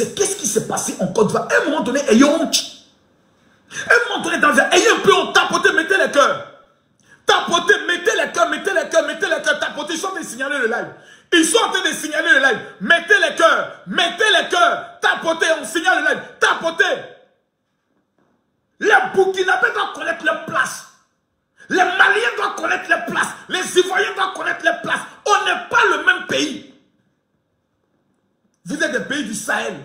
c'est qu'est-ce qui s'est passé en Côte d'Ivoire. À un moment donné, ayez honte. À un moment donné, ayez un peu honte, tapotez, mettez les cœurs. Tapotez, mettez les cœurs, mettez les cœurs, mettez les cœurs, tapotez. Ils sont en train de signaler le live. Ils sont en train de signaler le live. Mettez les cœurs, tapotez, on signale le live. Tapotez. Les Burkinabés doivent connaître leur place. Les Maliens doivent connaître les places. Les Ivoiriens doivent connaître les places. On n'est pas le même pays. Vous êtes des pays du Sahel.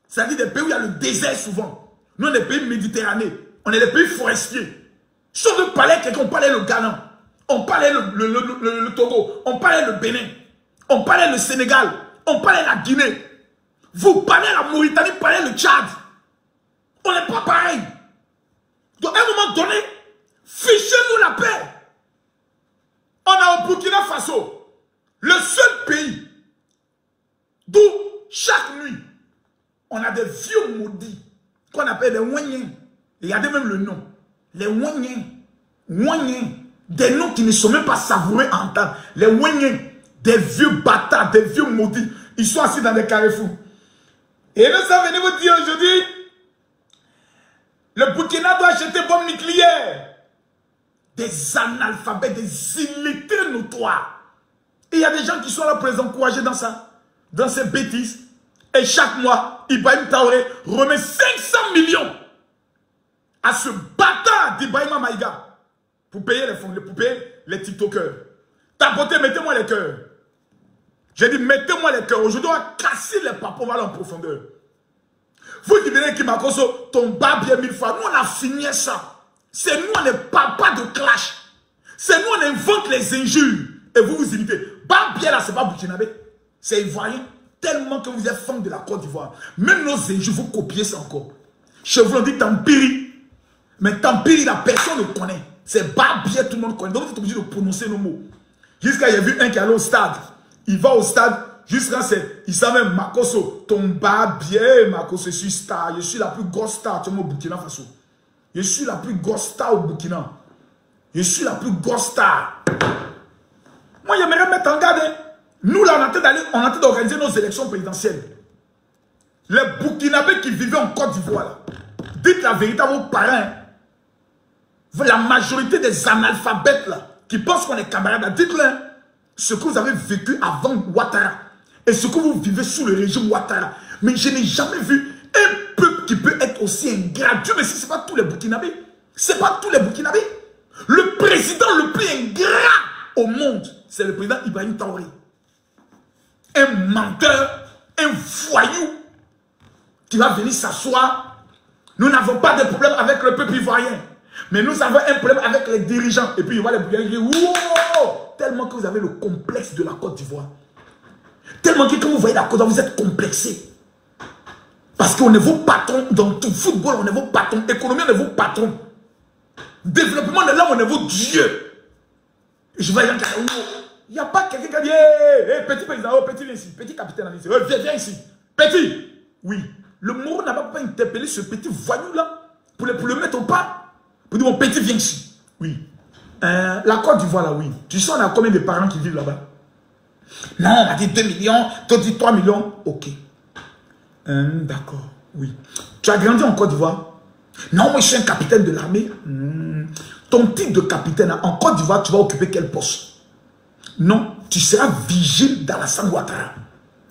C'est-à-dire des pays où il y a le désert souvent. Nous, on est des pays méditerranéens. On est des pays forestiers. Si on veut parler à quelqu'un, on parlait le Ghana. On parlait le Togo. On parlait le Bénin. On parlait le Sénégal. On parlait la Guinée. Vous parlez la Mauritanie, vous parlez le Tchad. On n'est pas pareil. Donc, à un moment donné, fichez-nous la paix. On a au Burkina Faso, le seul pays d'où chaque nuit, on a des vieux maudits qu'on appelle les Ouanyens. Regardez même le nom. Les Ouanyens. Ouanyens. Des noms qui ne sont même pas savoureux à entendre. Les Ouanyens. Des vieux bâtards, des vieux maudits. Ils sont assis dans des carrefours. Et nous sommes venus vous dire aujourd'hui, le Burkina doit acheter bombe nucléaire. Des analphabètes, des illettrés notoires. Et il y a des gens qui sont là pour les encourager dans ça, dans ces bêtises. Et chaque mois, Ibrahim Traoré remet 500 millions à ce bâtard d'Ibrahima Maïga pour payer les fonds, pour payer les TikTokers. Tapotez, mettez-moi les cœurs. J'ai dit, mettez-moi les cœurs. Aujourd'hui, on va casser les papos, on va aller en profondeur. Vous qui venez qui m'accroche, ton bas bien 1000 fois. Nous, on a fini ça. C'est nous, on ne parle pas de clash. C'est nous, on invente les injures. Et vous vous imitez. Babia là, c'est pas burkinabé. C'est ivoirien. Tellement que vous êtes fan de la Côte d'Ivoire. Même nos injures, vous copiez ça encore. Chez vous, on dit Tampiri. Mais Tampiri, la personne le connaît. C'est Babia, tout le monde connaît. Donc vous êtes obligé de prononcer nos mots. Jusqu'à, il y a vu un qui allait au stade. Il va au stade. Jusqu'à c'est, il savait même Makoso. Ton Babia, Makoso, je suis star. Je suis la plus grosse star au Burkina Faso. Je suis la plus grosse star au Burkina. Je suis la plus grosse star. Moi, j'aimerais mettre en garde. Nous, là, on est en train d'organiser nos élections présidentielles. Les Burkinabés qui vivaient en Côte d'Ivoire, là, dites la vérité à vos parents. La majorité des analphabètes, là, qui pensent qu'on est camarades, dites-leur ce que vous avez vécu avant Ouattara et ce que vous vivez sous le régime Ouattara. Mais je n'ai jamais vu un peuple qui peut être aussi ingrat. Dieu merci, ce n'est pas tous les Burkinabés. Ce n'est pas tous les Burkinabés. Le président le plus ingrat au monde, c'est le président Ibrahim Traoré. Un menteur, un voyou qui va venir s'asseoir. Nous n'avons pas de problème avec le peuple ivoirien. Mais nous avons un problème avec les dirigeants. Et puis il va les Burkinabés dire, wow! Tellement que vous avez le complexe de la Côte d'Ivoire. Tellement que quand vous voyez la Côte d'Ivoire, vous êtes complexé. Parce qu'on est vos patrons dans tout. Football, on est vos patrons. Économie, on est vos patrons. Développement de l'homme, on est vos dieux. Et je vais dire, il n'y a pas quelqu'un qui a dit, hey, petit président, oh, petit, viens ici. Petit capitaine, viens ici. Petit. Oui. Le Moro n'a pas interpellé ce petit voyou-là pour le mettre au pas. Pour dire, mon petit, viens ici. Oui. La Côte d'Ivoire, là, oui. Tu sais, on a combien de parents qui vivent là-bas? Non, on a dit 2 millions, tu as dit 3 millions. Ok. D'accord, oui. Tu as grandi en Côte d'Ivoire? Non, moi je suis un capitaine de l'armée. Ton titre de capitaine, en Côte d'Ivoire, tu vas occuper quel poste? Non, tu seras vigile dans la Ouattara.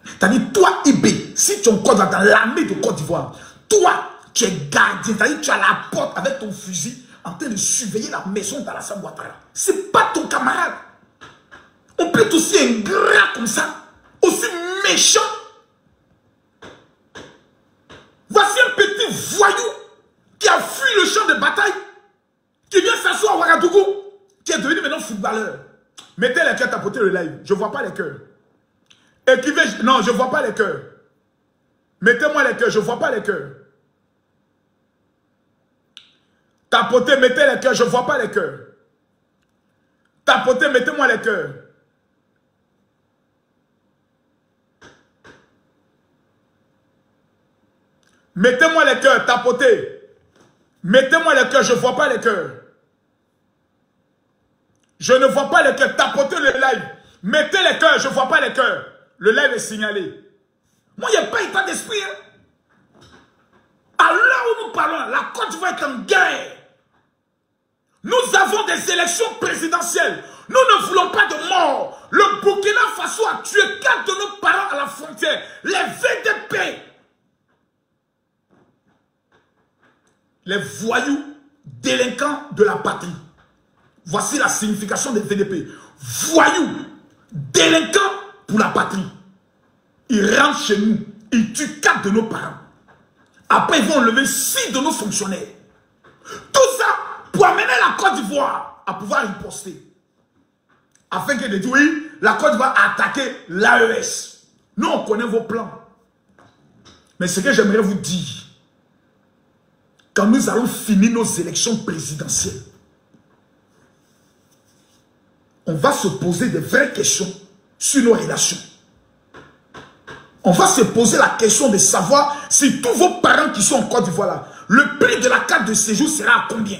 C'est-à-dire, toi, Ibé, si tu es en Côte d'Ivoire, dans l'armée de Côte d'Ivoire, toi, tu es gardien, c'est-à-dire, tu as la porte avec ton fusil en train de surveiller la maison dans la Ouattara. Ce n'est pas ton camarade. On peut être aussi ingrat comme ça, aussi méchant. Voici un petit voyou qui a fui le champ de bataille, qui vient s'asseoir à Ouagadougou, qui est devenu maintenant footballeur. Mettez les cœurs, tapotez le live. Je ne vois pas les cœurs. Écrivez, non, je ne vois pas les cœurs. Mettez-moi les cœurs, je ne vois pas les cœurs. Tapotez, mettez les cœurs, je ne vois pas les cœurs. Tapotez, mettez-moi les cœurs. Mettez-moi les cœurs, tapotez. Mettez-moi les cœurs, je ne vois pas les cœurs. Je ne vois pas les cœurs, tapotez le live. Mettez les cœurs, je ne vois pas les cœurs. Le live est signalé. Moi, il n'y a pas état d'esprit. Hein. être en guerre. Nous avons des élections présidentielles. Nous ne voulons pas de mort. Le Burkina Faso a tué 4 de nos parents à la frontière. Les VDP. Les voyous délinquants de la patrie. Voici la signification des VDP. Voyous délinquants pour la patrie. Ils rentrent chez nous. Ils tuent 4 de nos parents. Après, ils vont enlever 6 de nos fonctionnaires. Tout ça pour amener la Côte d'Ivoire à pouvoir riposter. Afin que de dire, oui, la Côte d'Ivoire a attaqué l'AES. Nous, on connaît vos plans. Mais ce que j'aimerais vous dire, quand nous allons finir nos élections présidentielles, on va se poser de vraies questions sur nos relations. On va se poser la question de savoir si tous vos parents qui sont en Côte d'Ivoire là, le prix de la carte de séjour sera à combien.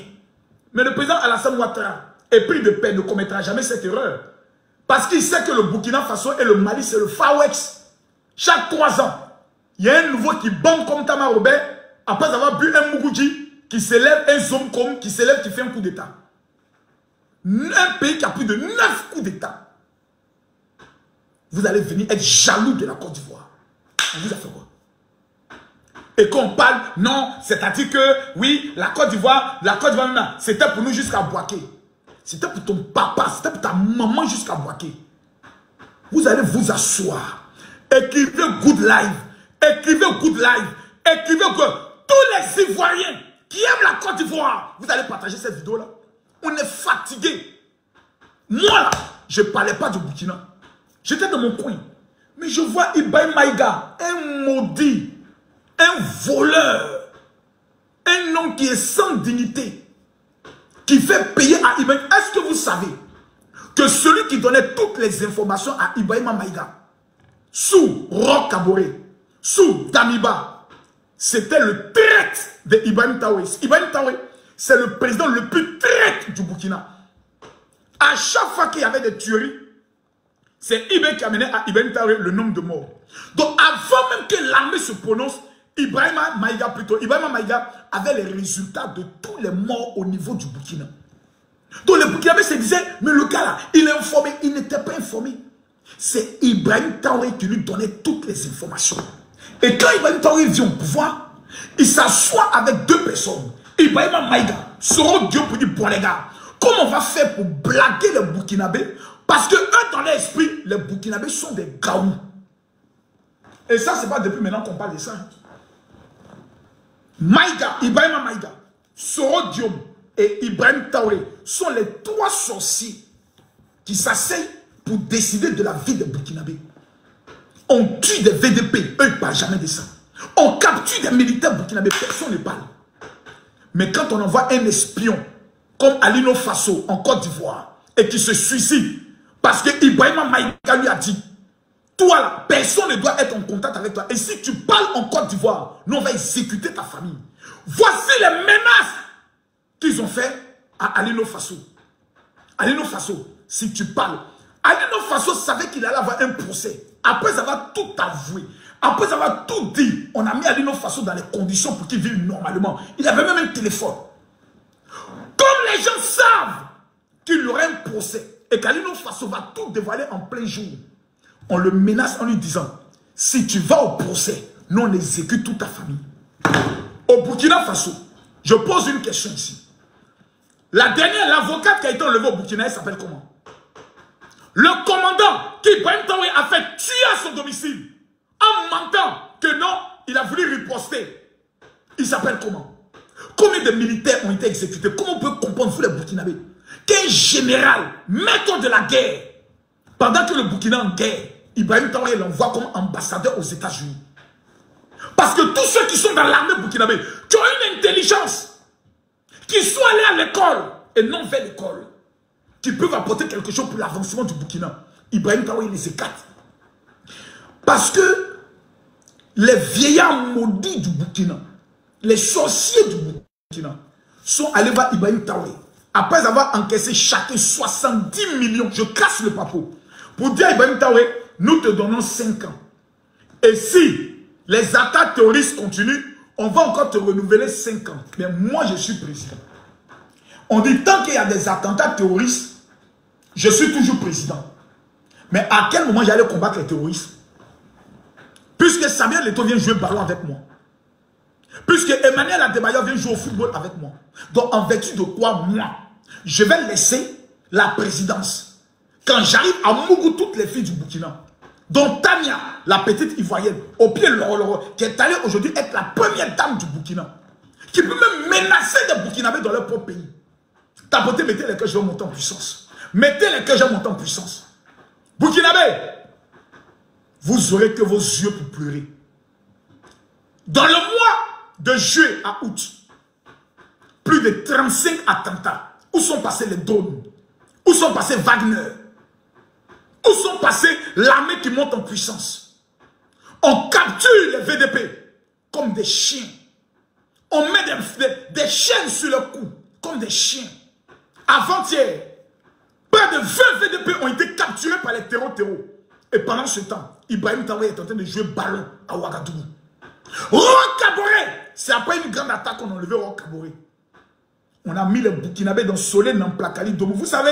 Mais le président Alassane Ouattara est pris de paix, ne commettra jamais cette erreur. Parce qu'il sait que le Burkina Faso et le Mali, c'est le Far West. Chaque 3 ans, il y a un nouveau qui bombe comme Tama Robert, après avoir bu un Mougouji, qui s'élève, un Zomkom, qui s'élève, qui fait un coup d'État. Un pays qui a plus de 9 coups d'État. Vous allez venir être jaloux de la Côte d'Ivoire. On vous a fait quoi? Et qu'on parle, non, c'est-à-dire que, oui, la Côte d'Ivoire, c'était pour nous jusqu'à Bouaké. C'était pour ton papa, c'était pour ta maman jusqu'à Bouaké. Vous allez vous asseoir. Écrivez Good Life. Écrivez Good Life. Écrivez que tous les Ivoiriens qui aiment la Côte d'Ivoire, vous allez partager cette vidéo-là. On est fatigué. Moi, là, je ne parlais pas du Burkina. J'étais dans mon coin. Mais je vois Ibrahim Maïga, un maudit, un voleur, un homme qui est sans dignité, qui fait payer à Ibrahim. Est-ce que vous savez que celui qui donnait toutes les informations à Ibrahim Maïga, sous Roch Kaboré, sous Damiba, c'était le traître de Ibrahim Traoré. Ibrahim Traoré, c'est le président le plus traître du Burkina. À chaque fois qu'il y avait des tueries, c'est Ibrahim qui amenait à Ibrahim Traoré le nombre de morts. Donc avant même que l'armée se prononce, Ibrahim Maïga avait les résultats de tous les morts au niveau du Burkina. Donc les Burkinabés se disaient, mais le gars là, il est informé. Il n'était pas informé. C'est Ibrahim Traoré qui lui donnait toutes les informations. Et quand Ibrahim Traoré vient au pouvoir, il s'assoit avec 2 personnes. Ibrahim Maïga, Soro Diop pour dire, bon les gars, comment on va faire pour blaguer les Burkinabés? Parce que eux, dans leur esprit, les Burkinabés sont des gaous. Et ça, c'est pas depuis maintenant qu'on parle de ça. Maïga, Ibrahim Maïga, Soro Diop et Ibrahim Traoré sont les 3 sorciers qui s'asseyent pour décider de la vie des Burkinabés. On tue des VDP, eux, ils ne parlent jamais de ça. On capture des militaires burkinabés, personne ne parle. Mais quand on envoie un espion comme Alino Faso en Côte d'Ivoire et qui se suicide parce que Ibrahim Maïga lui a dit, toi là, personne ne doit être en contact avec toi. Et si tu parles en Côte d'Ivoire, nous on va exécuter ta famille. Voici les menaces qu'ils ont fait à Alino Faso. Alino Faso, si tu parles, Alino Faso savait qu'il allait avoir un procès. Après avoir tout avoué, après avoir tout dit, on a mis Alino Faso dans les conditions pour qu'il vive normalement. Il avait même un téléphone. Comme les gens savent qu'il aurait un procès et qu'Alino Faso va tout dévoiler en plein jour, on le menace en lui disant, si tu vas au procès, nous on exécute toute ta famille. Au Burkina Faso, je pose une question ici. La dernière, l'avocate qui a été enlevée au Burkina, elle s'appelle comment? Le commandant qui Ibrahim Traoré a fait tuer à son domicile en mentant que non, il a voulu riposter. Il s'appelle comment? Combien de militaires ont été exécutés? Comment on peut comprendre, vous les Burkinabés, qu'un général, maître de la guerre, pendant que le Burkina est en guerre, Ibrahim Traoré l'envoie comme ambassadeur aux États-Unis? Parce que tous ceux qui sont dans l'armée burkinabé, qui ont une intelligence, qui sont allés à l'école et non vers l'école, qui peuvent apporter quelque chose pour l'avancement du Burkina, Ibrahim Traoré les écarte. Parce que les vieillards maudits du Burkina, les sorciers du Burkina, sont allés voir Ibrahim Traoré. Après avoir encaissé chacun 70 millions, je casse le papeau, pour dire à Ibrahim Traoré, nous te donnons 5 ans. Et si les attaques terroristes continuent, on va encore te renouveler 5 ans. Mais moi, je suis président. On dit, tant qu'il y a des attentats terroristes, je suis toujours président. Mais à quel moment j'allais combattre les terroristes? Puisque Samuel Eto'o vient jouer ballon avec moi. Puisque Emmanuel Adebayor vient jouer au football avec moi. Donc, en vertu de quoi, moi, je vais laisser la présidence. Quand j'arrive à Mougou, toutes les filles du Burkina, dont Tania, la petite ivoirienne, au pied Loro, qui est allée aujourd'hui être la première dame du Burkina, qui peut même menacer des Burkinabés dans leur propre pays. Tapotez, mettez les cœurs, je vais monter en puissance. Mettez les cœurs, je vais monter en puissance. Burkinabé, vous aurez que vos yeux pour pleurer. Dans le mois de juillet à août, plus de 35 attentats. Où sont passés les drones? Où sont passés Wagner? Où sont passés l'armée qui monte en puissance? On capture les VDP comme des chiens. On met des chaînes sur leur cou comme des chiens. Avant-hier, près de 20 VDP ont été capturés par les terreaux. Et pendant ce temps, Ibrahim Traoré est en train de jouer ballon à Ouagadougou. Roch-Kaboré, c'est après une grande attaque qu'on a enlevé Roch-Kaboré. On a mis les Burkinabés dans Solé, dans Plakali, Domo. Vous savez,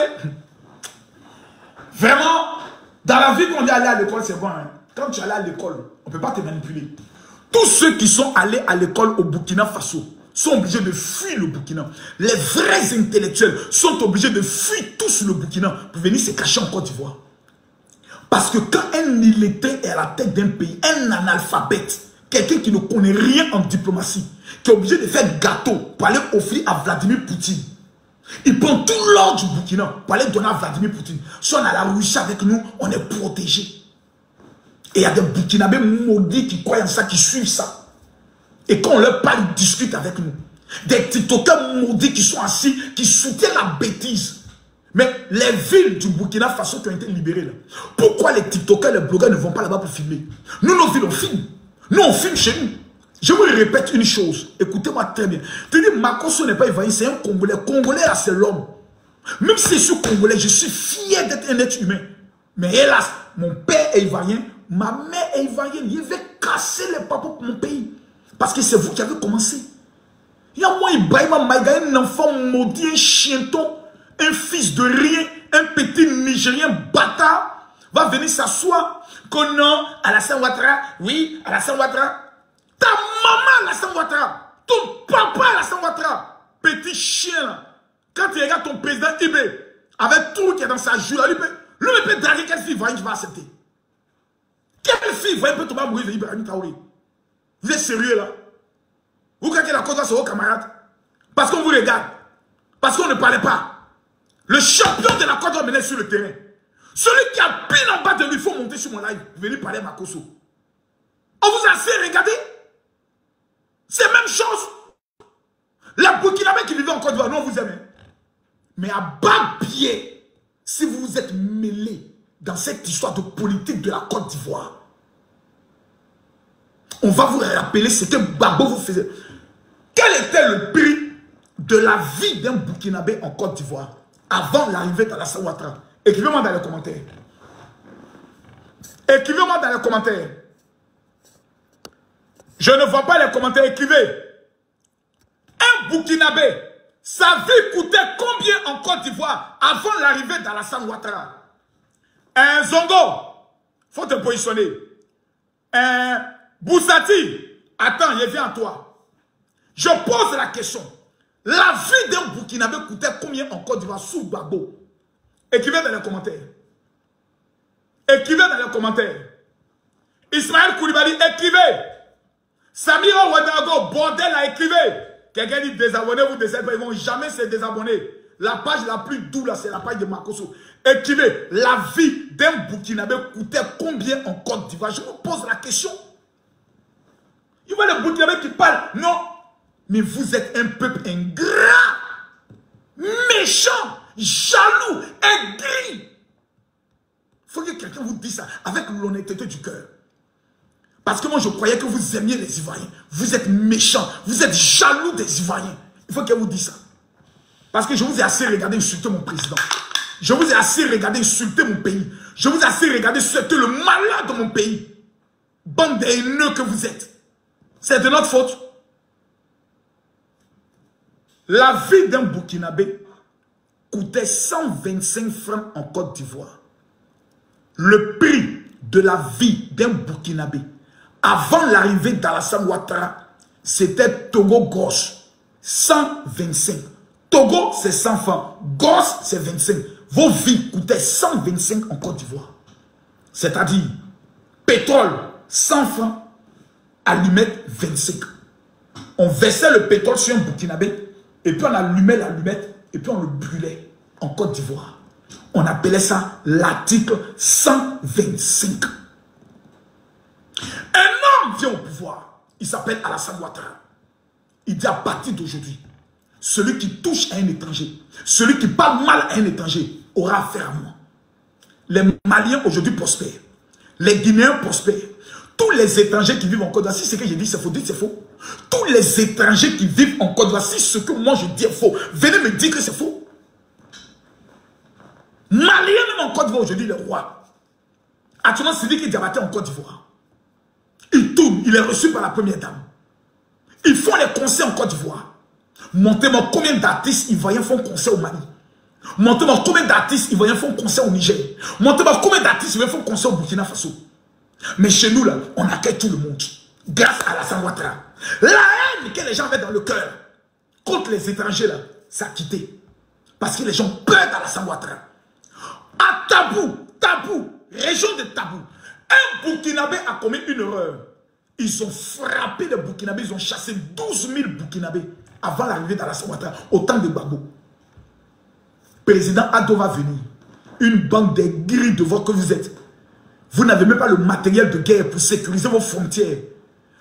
vraiment, dans la vie qu'on est allé à l'école, c'est bon. Hein? Quand tu es allé à l'école, on ne peut pas te manipuler. Tous ceux qui sont allés à l'école au Burkina Faso sont obligés de fuir le Burkina. Les vrais intellectuels sont obligés de fuir tous le Burkina pour venir se cacher en Côte d'Ivoire. Parce que quand un illettré est à la tête d'un pays, un analphabète, quelqu'un qui ne connaît rien en diplomatie, qui est obligé de faire gâteau pour aller offrir à Vladimir Poutine. Il prend tout l'or du Burkina pour aller donner à Vladimir Poutine. Si on a la Russie avec nous, on est protégé. Et il y a des Burkinabés maudits qui croient en ça, qui suivent ça. Et quand on leur parle, ils discutent avec nous. Des TikTokers maudits qui sont assis, qui soutiennent la bêtise. Mais les villes du Burkina Faso qui ont été libérées là, pourquoi les TikTokers, les blogueurs ne vont pas là-bas pour filmer? Nous, nos villes, on filme. Nous, on filme chez nous. Je vous répète une chose. Écoutez-moi très bien. Tu dis, Makosso n'est pas ivoirien, c'est un Congolais. Congolais, là, c'est l'homme. Même si je suis Congolais, je suis fier d'être un être humain. Mais hélas, mon père est ivoirien, ma mère est ivoirienne. Je vais casser les papas pour mon pays. Parce que c'est vous qui avez commencé. Il y a moi, Ibrahim Maïga, un enfant maudit, un chienton, un fils de rien, un petit Nigérien bâtard, va venir s'asseoir. Que non, Alassane Ouattara, oui, Alassane Ouattara. Ta maman, Alassane Ouattara. Ton papa, Alassane Ouattara. Petit chien, là. Quand tu regardes ton président Ibé, avec tout qui est dans sa joue, lui peut draguer quelle fille voyante qui va accepter. Quelle fille voyante peut tomber à mourir de Ibrahim Traoré? Vous êtes sérieux, là? Vous croyez que la cause va sur vos camarades? Parce qu'on vous regarde. Parce qu'on ne parlait pas. Le champion de la Côte d'Ivoire menait sur le terrain. Celui qui a pile en bas de lui, il faut monter sur mon live. Venez parler à Makosso. On vous a assez regardé. C'est la même chose. Les Burkinabés qui vivent en Côte d'Ivoire, nous on vous aime. Mais à bas pied, si vous vous êtes mêlés dans cette histoire de politique de la Côte d'Ivoire, on va vous rappeler ce que Babo vous faisait. Quel était le prix de la vie d'un Burkinabé en Côte d'Ivoire avant l'arrivée d'Alassane Ouattara? Écrivez-moi dans les commentaires. Écrivez-moi dans les commentaires. Je ne vois pas les commentaires. Écrivez. Un Burkinabé, sa vie coûtait combien en Côte d'Ivoire avant l'arrivée d'Alassane Ouattara? Un Zongo, faut te positionner. Un Boussati, attends, je viens à toi. Je pose la question. La vie d'un Burkinabé coûtait combien en Côte d'Ivoire sous Gbagbo? Écrivez dans les commentaires. Écrivez dans les commentaires. Ismaël Koulibaly, écrivez. Samira Ouedraogo, bordel, à écrivez. Quelqu'un dit désabonnez-vous de cette page. Ils ne vont jamais se désabonner. La page la plus double, c'est la page de Makosso. Écrivez. La vie d'un Burkinabé coûtait combien en Côte d'Ivoire? Je vous pose la question. Il voit les Burkinabés qui parlent. Non. Mais vous êtes un peuple ingrat, méchant, jaloux, aigri. Il faut que quelqu'un vous dise ça avec l'honnêteté du cœur. Parce que moi, je croyais que vous aimiez les Ivoiriens. Vous êtes méchants, vous êtes jaloux des Ivoiriens. Il faut qu'elle vous dise ça. Parce que je vous ai assez regardé insulter mon président. Je vous ai assez regardé insulter mon pays. Je vous ai assez regardé insulter le malheur de mon pays. Bande de haineux que vous êtes. C'est de notre faute. La vie d'un Burkinabé coûtait 125 francs en Côte d'Ivoire. Le prix de la vie d'un Burkinabé avant l'arrivée d'Alassane Ouattara, c'était Togo gauche, 125. Togo, c'est 100 francs. Gauche, c'est 25. Vos vies coûtaient 125 en Côte d'Ivoire. C'est-à-dire, pétrole, 100 francs, allumette, 25. On versait le pétrole sur un Burkinabé, et puis on allumait l'allumette, et puis on le brûlait en Côte d'Ivoire. On appelait ça l'article 125. Un homme vient au pouvoir. Il s'appelle Alassane Ouattara. Il dit à partir d'aujourd'hui, celui qui touche à un étranger, celui qui parle mal à un étranger, aura affaire à moi. Les Maliens aujourd'hui prospèrent. Les Guinéens prospèrent. Tous les étrangers qui vivent en Côte d'Ivoire, si ce que je dis c'est faux, dites c'est faux. Tous les étrangers qui vivent en Côte d'Ivoire, si ce que moi je dis est faux, venez me dire que c'est faux. Maliens même en Côte d'Ivoire aujourd'hui, le roi. Actuellement, Sidiki Diabaté en Côte d'Ivoire. Il tourne, il est reçu par la première dame. Ils font les concerts en Côte d'Ivoire. Montez-moi combien d'artistes ivoiriens font concert au Mali. Montez-moi combien d'artistes ivoiriens font concert au Niger. Montez-moi combien d'artistes ivoiriens font concert au Burkina Faso. Mais chez nous, là, on accueille tout le monde. Grâce à Alassane Ouattara. La haine que les gens avaient dans le cœur contre les étrangers, là, ça a quitté. Parce que les gens peur d'Alassane Ouattara. À Tabou, région de Tabou, un Burkinabé a commis une erreur. Ils ont frappé les Burkinabés, ils ont chassé 12 000 Burkinabés avant l'arrivée d'Alassane Ouattara, au temps de Gbagbo. Président Ado va venir. Une bande de gris de voix que vous êtes. Vous n'avez même pas le matériel de guerre pour sécuriser vos frontières.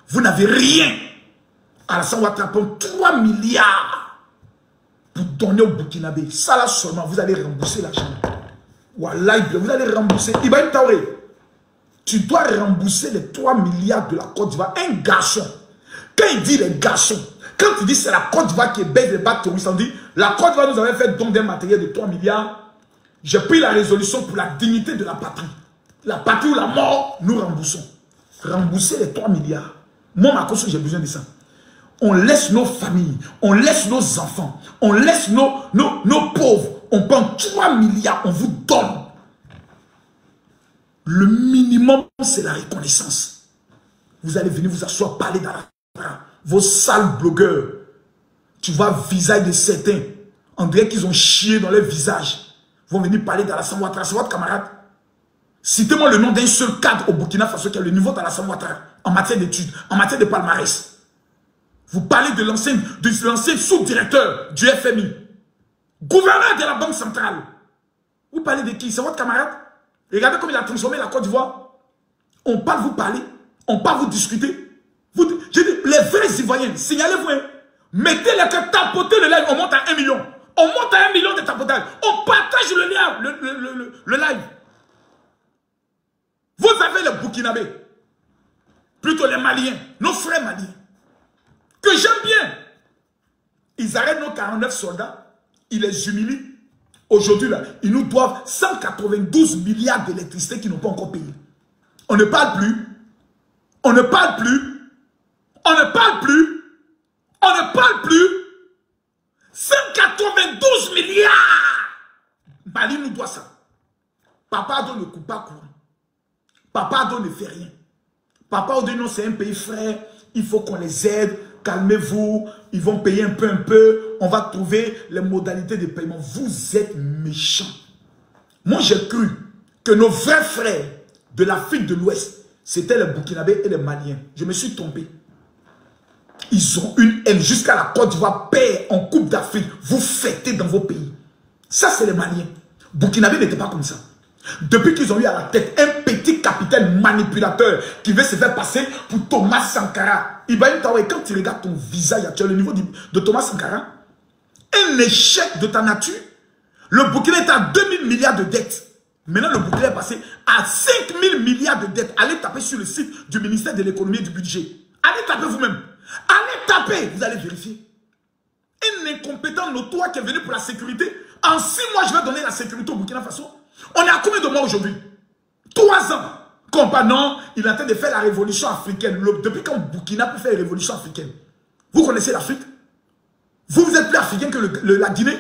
Vous n'avez rien. Alassane Ouattara prend 3 milliards pour donner au Burkinabé. Ça là seulement, vous allez rembourser l'argent. Wallah, vous allez rembourser. Ibrahim Traoré, tu dois rembourser les 3 milliards de la Côte d'Ivoire. Un garçon, quand il dit les garçons, quand il dit c'est la Côte d'Ivoire qui baisse les bacs terroristes, on dit la Côte d'Ivoire nous avait fait don d'un matériel de 3 milliards. J'ai pris la résolution pour la dignité de la patrie. La patrie ou la mort, nous remboursons. Rembourser les 3 milliards. Moi, ma cause, j'ai besoin de ça. On laisse nos familles, on laisse nos enfants, on laisse nos pauvres. On prend 3 milliards, on vous donne. Le minimum, c'est la reconnaissance. Vous allez venir vous asseoir, parler dans la... Vos sales blogueurs. Tu vois le visage de certains. On dirait qu'ils ont chié dans leur visage. Vont venir parler d'Alassane Ouattara. C'est votre camarade. Citez-moi le nom d'un seul cadre au Burkina Faso qui a le niveau d'Alassane Ouattara en matière d'études, en matière de palmarès. Vous parlez de l'ancien sous-directeur du FMI, gouverneur de la Banque centrale. Vous parlez de qui? C'est votre camarade? Regardez comme il a transformé la Côte d'Ivoire. On parle, vous parlez. On parle, vous discutez. Je dis, les vrais Ivoiriens, signalez-vous. Hein. Mettez-les que tapoter le live, on monte à 1 million. On monte à 1 million de tapotage. On partage le live. Le live. Vous avez les Burkinabés. Plutôt les Maliens. Nos frères Maliens. Que j'aime bien. Ils arrêtent nos 49 soldats. Ils les humilient. Aujourd'hui, là, ils nous doivent 192 milliards d'électricité qu'ils n'ont pas encore payé. On ne parle plus. On ne parle plus. On ne parle plus. On ne parle plus. 192 milliards. Mali nous doit ça. Papa Ado ne coupe pas courant. Papa Ado ne fait rien. Papa Ado dit non, c'est un pays frère. Il faut qu'on les aide. Calmez-vous. Ils vont payer un peu. On va trouver les modalités de paiement. Vous êtes méchants. Moi, j'ai cru que nos vrais frères de l'Afrique de l'Ouest, c'était les Burkinabés et les Maliens. Je me suis trompé. Ils ont une haine jusqu'à la Côte d'Ivoire paie en Coupe d'Afrique. Vous fêtez dans vos pays. Ça, c'est les Maliens. Burkinabé n'était pas comme ça. Depuis qu'ils ont eu à la tête un petit capitaine manipulateur qui veut se faire passer pour Thomas Sankara. Ibrahim Traoré, quand tu regardes ton visage actuel, le niveau de Thomas Sankara, un échec de ta nature. Le Burkina est à 2000 milliards de dettes. Maintenant, le Burkina est passé à 5000 milliards de dettes. Allez taper sur le site du ministère de l'économie et du budget. Allez taper vous-même. Allez taper. Vous allez vérifier. Un incompétent notoire qui est venu pour la sécurité. En 6 mois, je vais donner la sécurité au Burkina Faso. On est à combien de mois aujourd'hui? 3 ans. Non, il est en train de faire la révolution africaine. Depuis quand Burkina peut faire la révolution africaine? Vous connaissez l'Afrique? Vous êtes plus africain que la Guinée.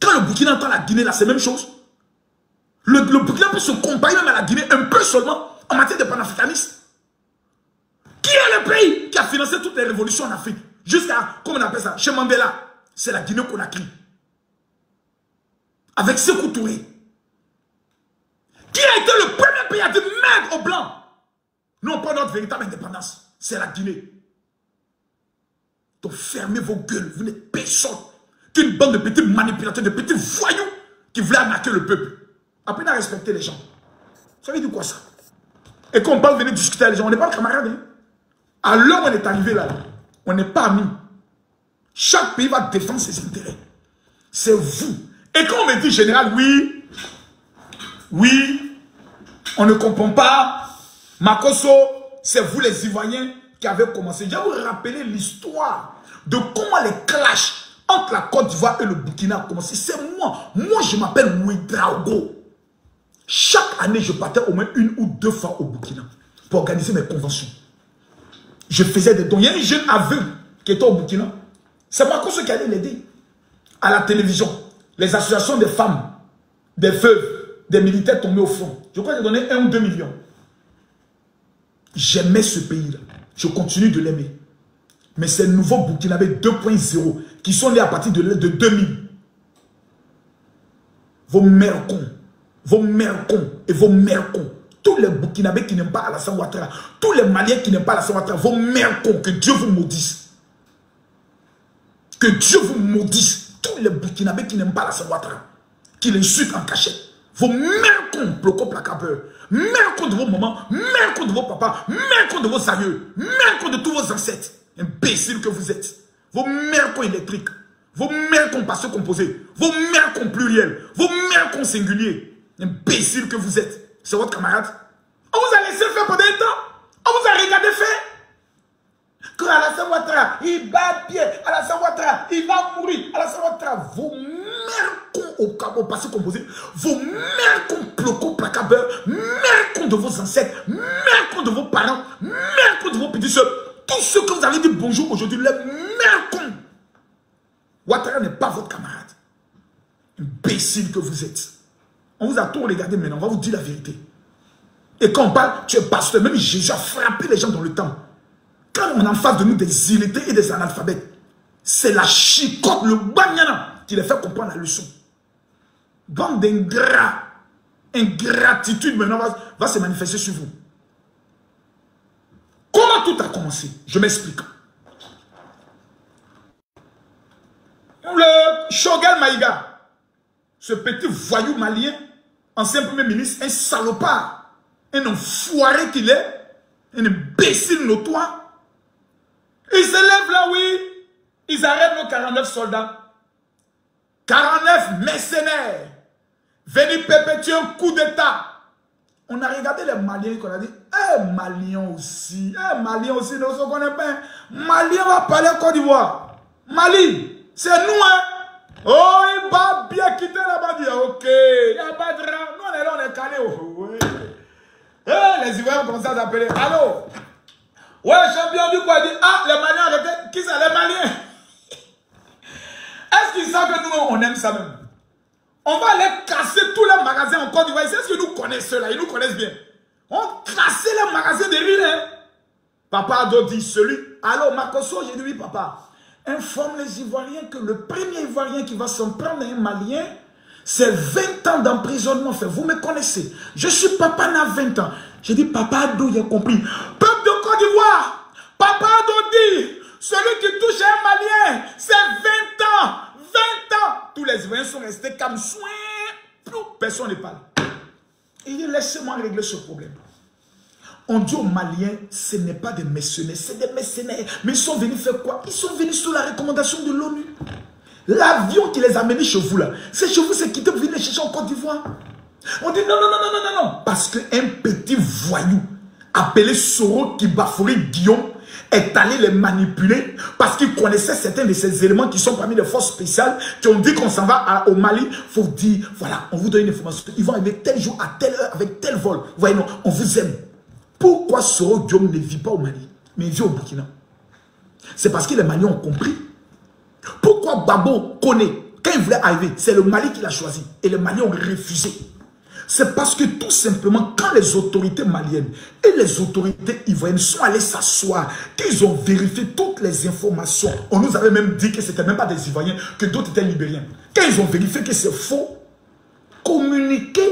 Quand le Burkina entend la Guinée, là, c'est la même chose. Le Burkina peut se comparer même à la Guinée, un peu seulement, en matière de panafricanisme. Qui est le pays qui a financé toutes les révolutions en Afrique? Jusqu'à, comment on appelle ça, chez Mandela. C'est la Guinée-Conakry. Avec Sékou Touré. Qui a été le premier pays à dire merde aux Blancs? Non, pas notre véritable indépendance. C'est la Guinée. Donc fermez vos gueules. Vous n'êtes personne qu'une bande de petits manipulateurs, de petits voyous qui voulaient arnaquer le peuple. Apprenez à respecter les gens. Ça veut dire quoi ça? Et quand on parle de venir discuter avec les gens, on n'est pas camarades. Hein? À l'heure où on est arrivé là, on n'est pas amis. Chaque pays va défendre ses intérêts. C'est vous. Et quand on me dit général, oui, on ne comprend pas. Makosso, c'est vous les Ivoiriens qui avez commencé. Je vais vous rappeler l'histoire de comment les clashs entre la Côte d'Ivoire et le Burkina ont commencé. C'est moi. Moi, je m'appelle Ouedraogo. Chaque année, je partais au moins 1 ou 2 fois au Burkina pour organiser mes conventions. Je faisais des dons. Il y a un jeune aveugle qui était au Burkina. C'est Makosso qui allait l'aider. À la télévision, les associations des femmes, des veuves, des militaires tombés au front. Je crois que j'ai donné 1 ou 2 millions. J'aimais ce pays-là. Je continue de l'aimer. Mais ces nouveaux Burkinabés 2.0 qui sont nés à partir de 2000. Vos mères cons et vos mères cons. Tous les Burkinabés qui n'aiment pas Alassane Ouattara, tous les Maliens qui n'aiment pas Alassane Ouattara, vos mères cons, que Dieu vous maudisse. Que Dieu vous maudisse. Tous les Burkinabés qui n'aiment pas Alassane Ouattara, qui l'insultent en cachette. Vos mères cons, bloco placabeur. Mère cons de vos mamans, mère cons de vos papas, mère cons de vos aïeux, mère cons de tous vos ancêtres. Imbéciles que vous êtes. Vos mères cons électriques, vos mères cons passés composés, vos mères cons pluriels, vos mères cons singuliers. Imbéciles que vous êtes. C'est votre camarade. On vous a laissé faire pendant un temps. On vous a regardé faire. Quand Alassane Ouattara, il bat pied. Alassane Ouattara, il va mourir. Alassane Ouattara, vos mères cons au passé composé, vos mères cons bloco placabeurs, mères cons de vos ancêtres, mères cons de vos parents, mères cons de vos petits soeurs. Tous ceux que vous avez dit bonjour aujourd'hui, les mères cons. Ouattara n'est pas votre camarade. Imbécile que vous êtes. On vous a tout regardé maintenant, on va vous dire la vérité. Et quand on parle, tu es pasteur, même Jésus a frappé les gens dans le temps. Quand on est en face de nous des illettrés et des analphabètes, c'est la chicotte, le bagnana qui les fait comprendre la leçon. Bande d'ingrats, ingratitude maintenant va se manifester sur vous. Comment tout a commencé? Je m'explique. Le Choguel Maïga, ce petit voyou malien, ancien premier ministre, un salopard, un enfoiré qu'il est, un imbécile notoire. Ils se lèvent là, oui, ils arrêtent nos 49 soldats. 49 mercenaires venus perpétuer un coup d'État. On a regardé les Maliens qu'on a dit, Maliens aussi, Maliens aussi, nous ne connaissons pas. Maliens va parler en Côte d'Ivoire. Mali, c'est nous, hein. Oh, il va bien quitter là-bas, dire, ok, il n'y a pas de drame. Nous, on est là, on est calé. Oh, oui. Les Ivoiriens ont commencé à s'appeler. Allô? Ouais, champion du quoi? Dit, ah, les Maliens arrêtez. Qui ça, les Maliens? Est-ce qu'ils savent que nous, on aime ça même? On va aller casser tous les magasins en Côte d'Ivoire. C'est ce que nous connaissons là, ils nous connaissent bien. On casse les magasins de riz, hein? Papa Ado dit, celui. Alors, Makosso, j'ai dit, oui, papa. Informe les Ivoiriens que le premier Ivoirien qui va s'en prendre à un Malien, c'est 20 ans d'emprisonnement. Vous me connaissez. Je suis papa n'a 20 ans. J'ai dit, papa Ado, il a compris. Peuple de Côte d'Ivoire, papa Ado dit, celui qui touche un Malien, c'est 20 ans. 20 ans. Tous les Ivoiriens sont restés comme soin. Plus personne ne parle. Il dit, laissez-moi régler ce problème. On dit aux Maliens, ce n'est pas des mercenaires, c'est des mercenaires. Mais ils sont venus faire quoi? Ils sont venus sous la recommandation de l'ONU. L'avion qui les a menés chez vous là, c'est chez vous, c'est quitté pour venir les chercher en Côte d'Ivoire. On dit non, non, non, non, non, non. Parce qu'un petit voyou appelé Soro Kibafori Guillaume est allé les manipuler parce qu'il connaissait certains de ces éléments qui sont parmi les forces spéciales qui ont dit qu'on s'en va au Mali. Il faut dire, voilà, on vous donne une information. Ils vont arriver tel jour, à telle heure, avec tel vol. Vous voyez, non, on vous aime. Pourquoi Soro Guillaume ne vit pas au Mali, mais il vit au Burkina? C'est parce que les Maliens ont compris. Pourquoi pourquoi Gbagbo connaît, quand il voulait arriver, c'est le Mali qui l'a choisi. Et les Maliens ont refusé. C'est parce que tout simplement, quand les autorités maliennes et les autorités ivoiriennes sont allées s'asseoir, qu'ils ont vérifié toutes les informations, on nous avait même dit que ce n'était même pas des Ivoiriens, que d'autres étaient Libériens. Quand ils ont vérifié que c'est faux, communiqué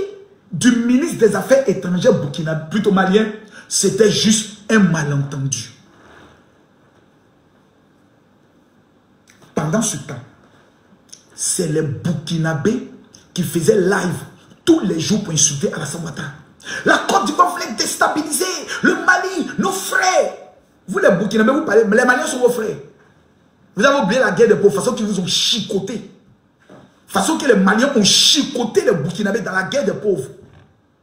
du ministre des Affaires étrangères burkinabé, plutôt malien, c'était juste un malentendu. Pendant ce temps, c'est les Burkinabés qui faisaient live tous les jours pour insulter Alassane Ouattara. La Côte d'Ivoire voulait déstabiliser le Mali, nos frères. Vous les Burkinabés, vous parlez, mais les Maliens sont vos frères. Vous avez oublié la guerre des pauvres, façon qu'ils vous ont chicoté. Façon que les Maliens ont chicoté les Burkinabés dans la guerre des pauvres.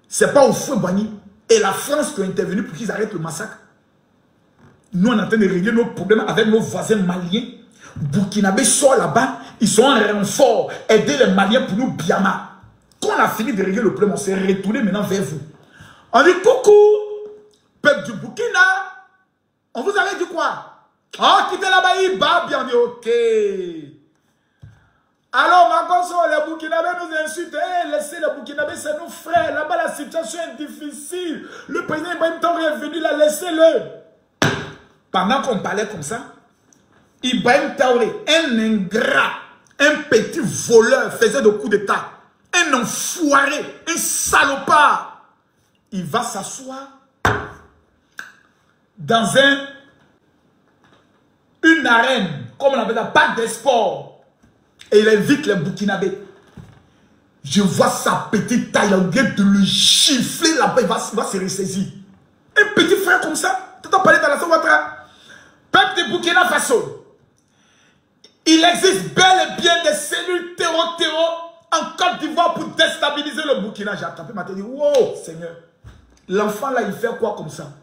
C'est pas au feu Bani et la France qui ont intervenu pour qu'ils arrêtent le massacre. Nous, on est en train de régler nos problèmes avec nos voisins maliens. Burkinabé sort là-bas, ils sont en renfort, aider les Maliens pour nous Biama. Quand on a fini de régler le problème, on s'est retourné maintenant vers vous. On dit coucou, peuple du Burkina. On vous avait dit quoi? Oh, quittez là-bas, il bat bien, on dit ok. Alors, ma gosse, les Burkinabés nous insultent. Hey, laissez les Burkinabés, c'est nos frères. Là-bas, la situation est difficile. Le président Ibrahim Traoré est venu là, laissez-le. Pendant qu'on parlait comme ça, Ibrahim Traoré, un ingrat, un petit voleur, faisait de coups d'État. Un enfoiré, un salopard. Il va s'asseoir dans une arène, comme on appelle ça, parc des sports. Et il invite les Burkinabés. Je vois sa petite taille, on vient de le gifler là-bas, il va se ressaisir. Un petit frère comme ça, tu t'en parlais dans la Ouattara. Peuple de Burkina Faso. Il existe bel et bien des cellules terreau en Côte d'Ivoire pour déstabiliser le Burkina. J'ai attrapé ma tête et dit, wow, Seigneur. L'enfant là, il fait quoi comme ça?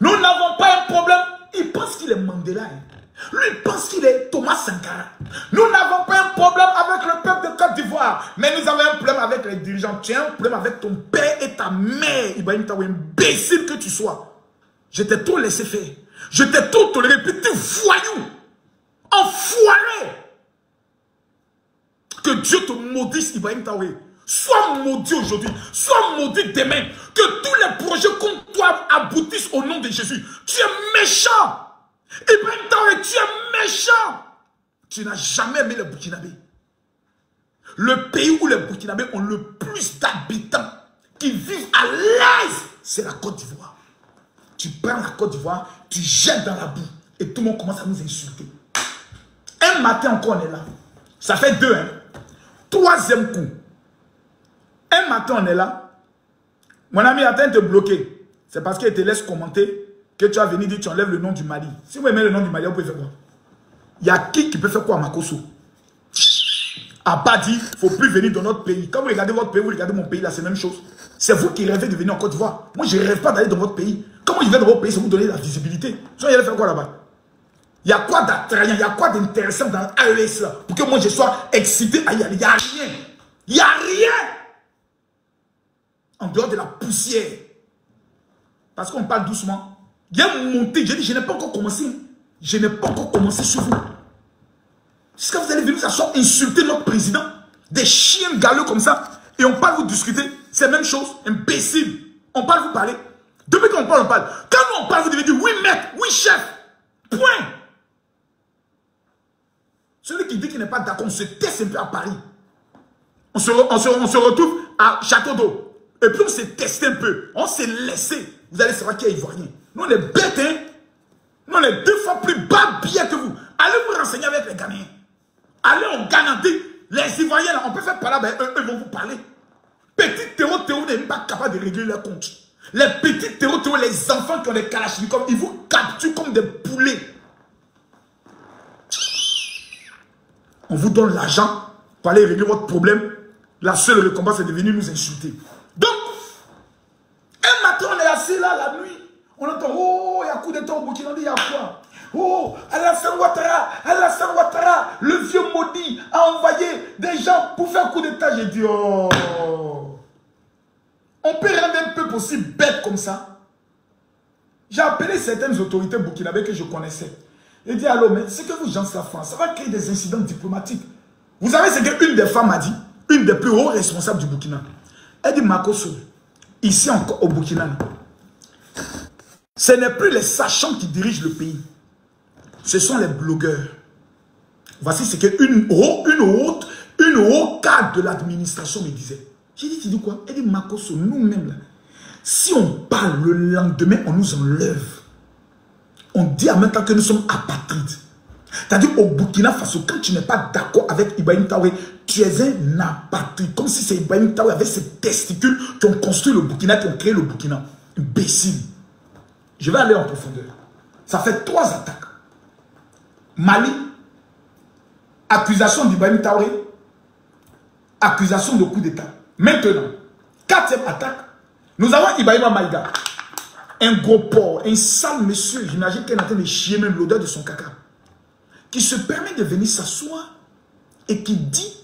Nous n'avons pas un problème. Il pense qu'il est Mandela. Lui, il pense qu'il est Thomas Sankara. Nous n'avons pas un problème avec le peuple de Côte d'Ivoire. Mais nous avons un problème avec les dirigeants. Tu as un problème avec ton père et ta mère. Ibrahim Traoré, imbécile que tu sois. Je t'ai tout laissé faire. Je t'ai tout toléré. Puis tu voyou. Enfoiré. Que Dieu te maudisse, Ibrahim Traoré. Sois maudit aujourd'hui. Sois maudit demain. Que tous les projets contre toi aboutissent au nom de Jésus. Tu es méchant. Ibrahim Traoré, tu es méchant. Tu n'as jamais aimé les Burkinabés. Le pays où les Burkinabés ont le plus d'habitants qui vivent à l'aise, c'est la Côte d'Ivoire. Tu prends la Côte d'Ivoire, tu jettes dans la boue et tout le monde commence à nous insulter. Un matin encore, on est là. Ça fait deux, hein. Troisième coup. Un matin, on est là. Mon ami est en train de te bloquer. C'est parce qu'il te laisse commenter que tu as venu dire que tu enlèves le nom du Mali. Si vous aimez le nom du Mali, vous pouvez faire quoi? Il y a qui peut faire quoi à Makosso? À pas dire, il ne faut plus venir dans notre pays. Quand vous regardez votre pays, vous regardez mon pays, là, c'est la même chose. C'est vous qui rêvez de venir en Côte d'Ivoire. Moi, je ne rêve pas d'aller dans votre pays. Comment je vais dans votre pays, c'est vous donner la visibilité. Sinon, il allait faire quoi là-bas? Il y a quoi d'attrayant, il y a quoi d'intéressant dans AES là, pour que moi je sois excité à y aller? Il n'y a rien. Il n'y a rien. En dehors de la poussière. Parce qu'on parle doucement. Il y a monté, j'ai dit, je n'ai pas encore commencé. Je n'ai pas encore commencé sur vous. Jusqu'à vous allez venir vous asseoir, insulter notre président. Des chiens galeux comme ça. Et on parle vous discuter. C'est la même chose. Imbécile. On parle vous parler. Depuis qu'on parle, on parle. Quand nous on parle, vous devez dire oui maître, oui chef. Point. Celui qui dit qu'il n'est pas d'accord, on se teste un peu à Paris. On se retrouve à Château d'Eau. Et puis on s'est testé un peu. On s'est laissé. Vous allez savoir qui est ivoirien. Nous on est bêtes, hein. Nous on est 2 fois plus bas bien que vous. Allez vous renseigner avec les Ghanéens. Allez en Ghana. Les Ivoiriens là, on peut faire parler, ben, eux vont vous parler. Petits terreaux, vous n'êtes pas capable de régler leur compte. Les petits terreaux, les enfants qui ont des kalachnikovs, ils vous capturent comme des poulets. On vous donne l'argent pour aller régler votre problème. La seule récompense est de venir nous insulter. Donc, un matin, on est assis là, la nuit. On entend, oh, il y a coup d'état au Burkina, il y a quoi? Oh, Alassane Ouattara, le vieux maudit, a envoyé des gens pour faire coup d'état. J'ai dit, oh, on peut rendre un peuple aussi bête comme ça. J'ai appelé certaines autorités burkinabées que je connaissais. Il dit, allô, mais c'est que vous, gens, ça va créer des incidents diplomatiques. Vous savez ce qu'une des femmes a dit, une des plus hauts responsables du Burkina. Elle dit, Makosso, ici encore au Burkina, ce n'est plus les sachants qui dirigent le pays. Ce sont les blogueurs. Voici ce qu'une haute cadre de l'administration me disait. J'ai dit, tu dis quoi? Elle dit, Makosso, nous-mêmes, là, si on parle le lendemain, on nous enlève. On dit en même temps que nous sommes apatrides. C'est-à-dire au Burkina Faso, quand tu n'es pas d'accord avec Ibrahim Traoré, tu es un apatride. Comme si c'est Ibrahim Traoré avec ses testicules qui ont construit le Burkina, qui ont créé le Burkina. Imbécile. Je vais aller en profondeur. Ça fait 3 attaques. Mali, accusation d'Ibrahim Traoré, accusation de coup d'État. Maintenant, 4e attaque, nous avons Ibrahim Maïga, un gros porc, un sale monsieur, j'imagine qu'il est en train de chier même l'odeur de son caca, qui se permet de venir s'asseoir et qui dit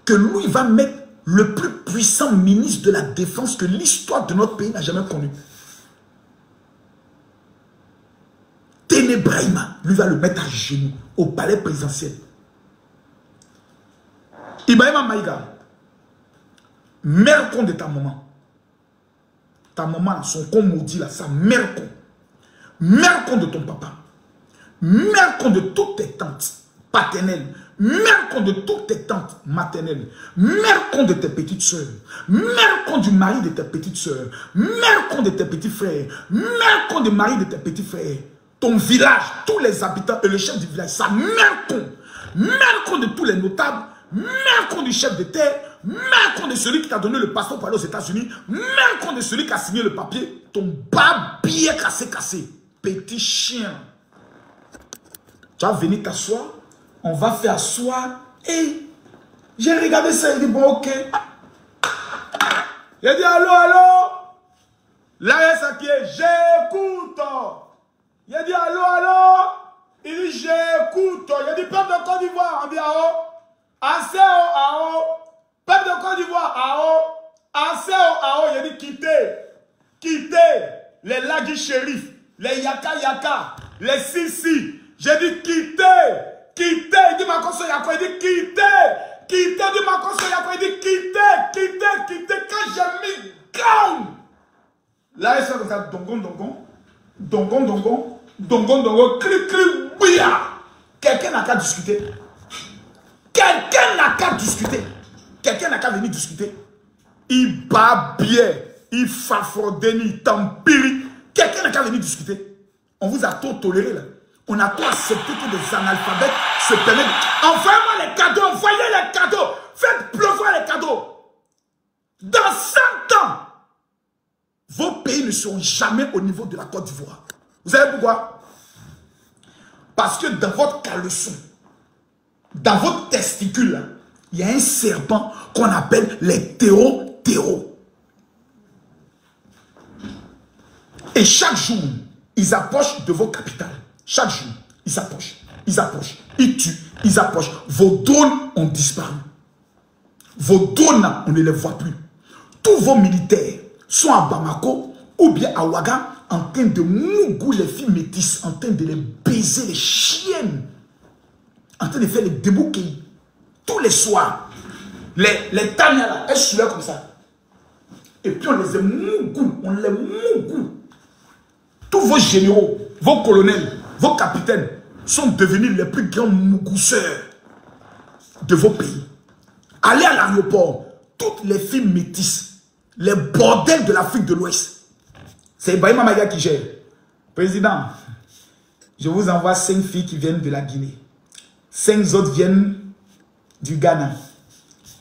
que lui va mettre le plus puissant ministre de la Défense que l'histoire de notre pays n'a jamais connu. Ténébrahima, lui va le mettre à genoux au palais présidentiel. Ibrahima Maïga, mère con de ta maman. Ta maman, son con maudit là, sa mère con. Mère con de ton papa. Mère con de toutes tes tantes paternelles. Mère con de toutes tes tantes maternelles. Mère con de tes petites soeurs. Mère con du mari de tes petites soeurs. Mère con de tes petits frères. Mère con du mari de tes petits frères. Ton village, tous les habitants et le chef du village, sa mère con. Mère con de tous les notables. Mère con du chef de terre. Mère con de celui qui t'a donné le passeport pour aller aux États-Unis. Mère con de celui qui a signé le papier. Ton bas billet cassé. Petit chien. Tu vas venir t'asseoir. On va faire asseoir. Et j'ai regardé ça. Il dit bon, ok. Il dit allô, allô. Là, il y a ça qui est j'écoute. Il a dit allô, allô. Il dit j'écoute. Il a dit peuple de Côte d'Ivoire. On dit allô. Assez ao. Peuple de Côte d'Ivoire, assez ao. Il a dit quittez les Lagui Shérif, les Yaka, les Sisi. J'ai dit quittez. Il dit Makosso Yako, il dit quittez. Il dit Makosso Yako, il dit quittez. Quand j'ai mis down. Là, il fait comme ça, dongon, clic, bouya. Quelqu'un n'a qu'à discuter. Quelqu'un n'a qu'à venir discuter. Il bat bien. Il fafrodeni, il tempiri. Quelqu'un n'a qu'à venir discuter. On vous a trop toléré là. On a trop accepté que des analphabètes se permettent. Envoyez-moi les cadeaux. Faites pleuvoir les cadeaux. Dans 100 ans, vos pays ne seront jamais au niveau de la Côte d'Ivoire. Vous savez pourquoi? Parce que dans votre caleçon, dans votre testicule, il y a un serpent qu'on appelle les théros. Et chaque jour, ils approchent de vos capitales. Chaque jour, ils approchent. Ils tuent, ils approchent. Vos drones ont disparu. Vos drones, on ne les voit plus. Tous vos militaires sont à Bamako ou bien à Ouaga en train de mougou les filles métisses, en train de les baiser, les chiennes, en train de faire les débouquets. Tous les soirs, les Tania là, elles sont là comme ça. Et puis on les mougou, Tous vos généraux, vos colonels, vos capitaines sont devenus les plus grands mougousseurs de vos pays. Allez à l'aéroport, toutes les filles métisses, les bordels de l'Afrique de l'Ouest. C'est Ibrahima Maïga qui gère. Président, je vous envoie 5 filles qui viennent de la Guinée. 5 autres viennent du Ghana.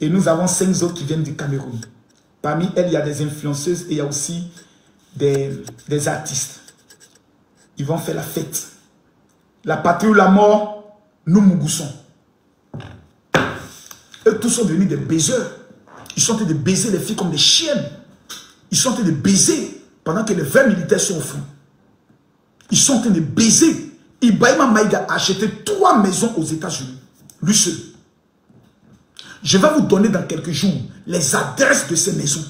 Et nous avons 5 autres qui viennent du Cameroun. Parmi elles, il y a des influenceuses et il y a aussi des artistes. Ils vont faire la fête. La patrie ou la mort, nous mougoussons. Eux tous sont devenus des baiseurs. Ils sont en train de baiser les filles comme des chiennes. Ils sont en train de baiser pendant que les 20 militaires sont au front. Ils sont en train de baiser. Ibrahima Maïga a acheté 3 maisons aux États-Unis. Lui seul. Je vais vous donner dans quelques jours les adresses de ces maisons.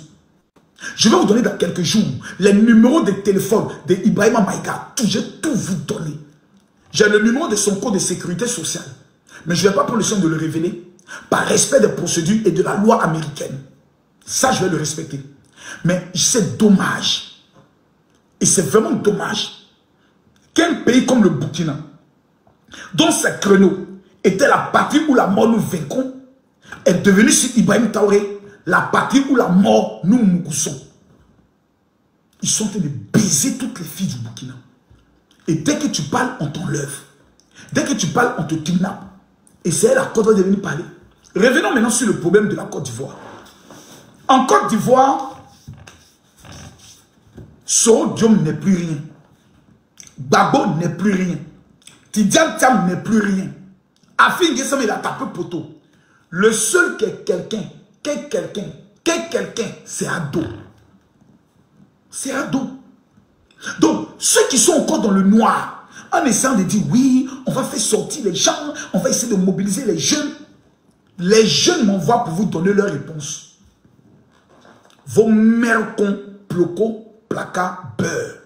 Je vais vous donner dans quelques jours les numéros de téléphone d'Ibrahima Maïga. Je vais tout vous donner. J'ai le numéro de son code de sécurité sociale. Mais je ne vais pas prendre le soin de le révéler par respect des procédures et de la loi américaine. Ça, je vais le respecter. Mais c'est dommage. Et c'est vraiment dommage qu'un pays comme le Burkina, dont ces créneaux étaient la partie où la mort nous vaincrons, est devenu sur Ibrahim Traoré la partie où la mort nous moussons. Ils sont en train de baiser toutes les filles du Burkina. Et dès que tu parles, on t'enlève. Dès que tu parles, on te kidnappe. Et c'est elle la Côte d'Ivoire de venir parler. Revenons maintenant sur le problème de la Côte d'Ivoire. En Côte d'Ivoire, Sodium n'est plus rien. Babo n'est plus rien. Tidiane Thiam n'est plus rien. Afin Guessam, il a tapé poteau. Le seul qui est quelqu'un, c'est Ado. C'est Ado. Donc, ceux qui sont encore dans le noir, en essayant de dire, oui, on va faire sortir les gens, on va essayer de mobiliser les jeunes m'envoient pour vous donner leur réponse. Vos mères con, ploco, placa, beurre.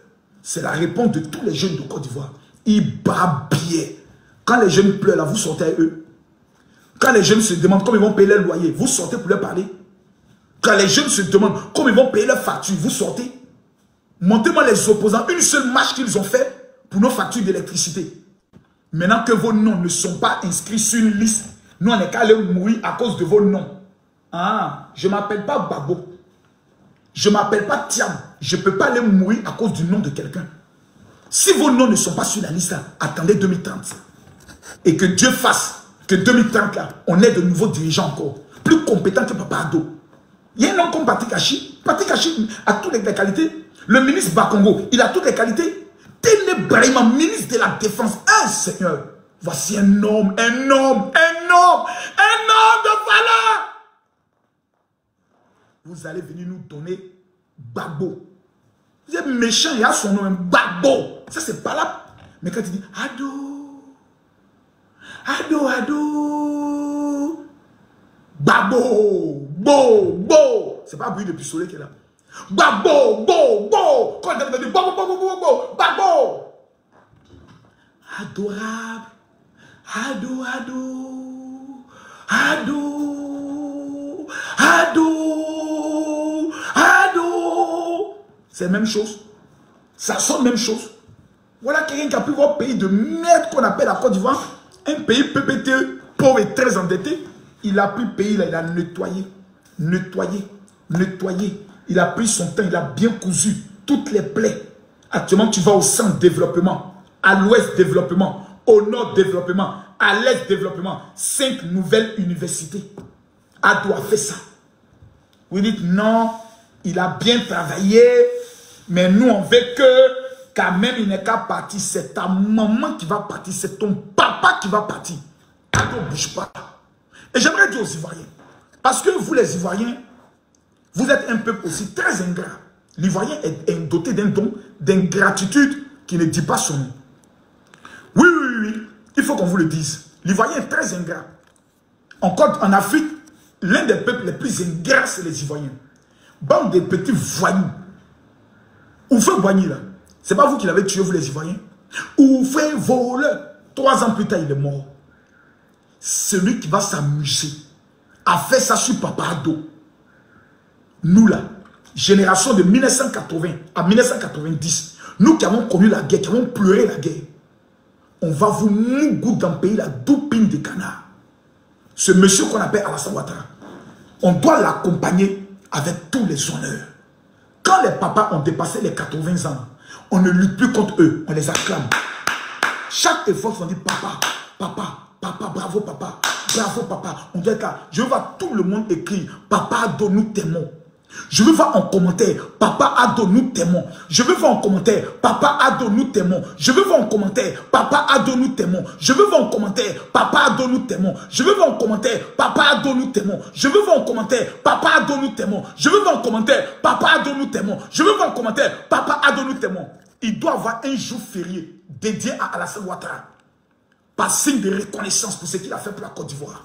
C'est la réponse de tous les jeunes de Côte d'Ivoire. Ils babillaient. Quand les jeunes pleurent, là, vous sortez à eux. Quand les jeunes se demandent comment ils vont payer leur loyer, vous sortez pour leur parler. Quand les jeunes se demandent comment ils vont payer leur facture, vous sortez. Montez-moi les opposants, une seule marche qu'ils ont fait pour nos factures d'électricité. Maintenant que vos noms ne sont pas inscrits sur une liste, nous on est qu'à aller mourir à cause de vos noms. Ah, je ne m'appelle pas Babo. Je ne m'appelle pas Thiam. Je ne peux pas aller mourir à cause du nom de quelqu'un. Si vos noms ne sont pas sur la liste, là, attendez 2030. Et que Dieu fasse que 2030, là, on ait de nouveaux dirigeants encore. Plus compétents que Papa Ado. Il y a un homme comme Patrick Hachi. Patrick Hachi a toutes les qualités. Le ministre Bakongo, il a toutes les qualités. Téné Brahima, ministre de la Défense. Ah, Seigneur, voici un homme de valeur. Vous allez venir nous donner Babo. Vous êtes méchant, il y a son nom, Babo. Ça, c'est pas là. Mais quand il dit Ado, Babo, Bo. C'est pas bruit de pistolet qui est là. Babo. Quand il dit Babo. Adorable. Ado. C'est la même chose. Ça sonne même chose. Voilà quelqu'un qui a pris votre pays de merde qu'on appelle la Côte d'Ivoire. Un pays PPT, pauvre et très endetté. Il a pris le pays, là, il a nettoyé. Il a pris son temps, il a bien cousu toutes les plaies. Actuellement, tu vas au centre développement, à l'ouest développement, au nord développement, à l'est développement. 5 nouvelles universités. Ado a fait ça. Vous dites non, il a bien travaillé, mais nous on veut que quand même il n'est qu'à partir. C'est ta maman qui va partir, c'est ton papa qui va partir. Ado ne bouge pas. Et j'aimerais dire aux Ivoiriens, parce que vous les Ivoiriens, vous êtes un peuple aussi très ingrat. L'Ivoirien est doté d'un don d'ingratitude qui ne dit pas son nom. Oui, il faut qu'on vous le dise. L'Ivoirien est très ingrat. En Afrique, l'un des peuples les plus ingrats, c'est les Ivoiriens. Bande de petits voyous. Oufé Boigny, là. C'est pas vous qui l'avez tué, vous les Ivoiriens. Oufé voleur. 3 ans plus tard, il est mort. Celui qui va s'amuser a fait ça sur Papa Ado. Nous, là, génération de 1980 à 1990, nous qui avons connu la guerre, qui avons pleuré la guerre, on va vous mougout dans le pays, la doupine de canard. Ce monsieur qu'on appelle Alassane Ouattara, on doit l'accompagner avec tous les honneurs. Quand les papas ont dépassé les 80 ans, on ne lutte plus contre eux, on les acclame. Chaque effort, on dit papa, bravo papa, on doit être là. Je veux voir tout le monde écrire, papa Ado, nous t'aimons. Je veux voir en commentaire, papa Ado, nous t'aimons. Je veux voir en commentaire, papa Ado, nous t'aimons. Je veux voir en commentaire, papa Ado, nous t'aimons. Je veux voir en commentaire, papa Ado, nous t'aimons. Je veux voir en commentaire, papa Ado, nous t'aimons. Je veux voir en commentaire, papa Ado, nous t'aimons. Je veux voir en commentaire, papa Ado, nous t'aimons. Je veux voir en commentaire, papa Ado, nous t'aimons. Il doit avoir un jour férié dédié à Alassane Ouattara. Par signe de reconnaissance pour ce qu'il a fait pour la Côte d'Ivoire.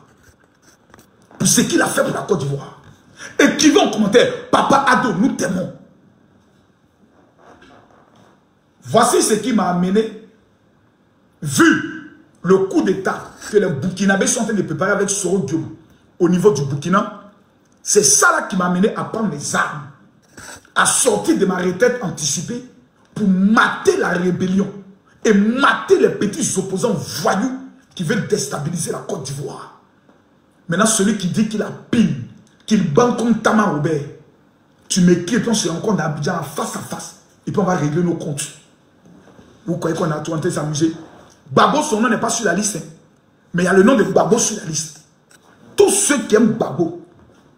Pour ce qu'il a fait pour la Côte d'Ivoire. Écrivez en commentaire, papa Ado, nous t'aimons. Voici ce qui m'a amené vu le coup d'État que les Burkinabés sont en train de préparer avec Soro Diom au niveau du Burkina, c'est ça là qui m'a amené à prendre mes armes, à sortir de ma retraite anticipée pour mater la rébellion et mater les petits opposants voyous qui veulent déstabiliser la Côte d'Ivoire. Maintenant, celui qui dit qu'il a pile, qu'il banque comme Tama Robert, tu m'écris, on se rencontre à Abidjan face à face, et puis on va régler nos comptes. Vous croyez qu'on a tout en train de s'amuser? Babo, son nom n'est pas sur la liste, hein. Mais il y a le nom de Babo sur la liste. Tous ceux qui aiment Babo,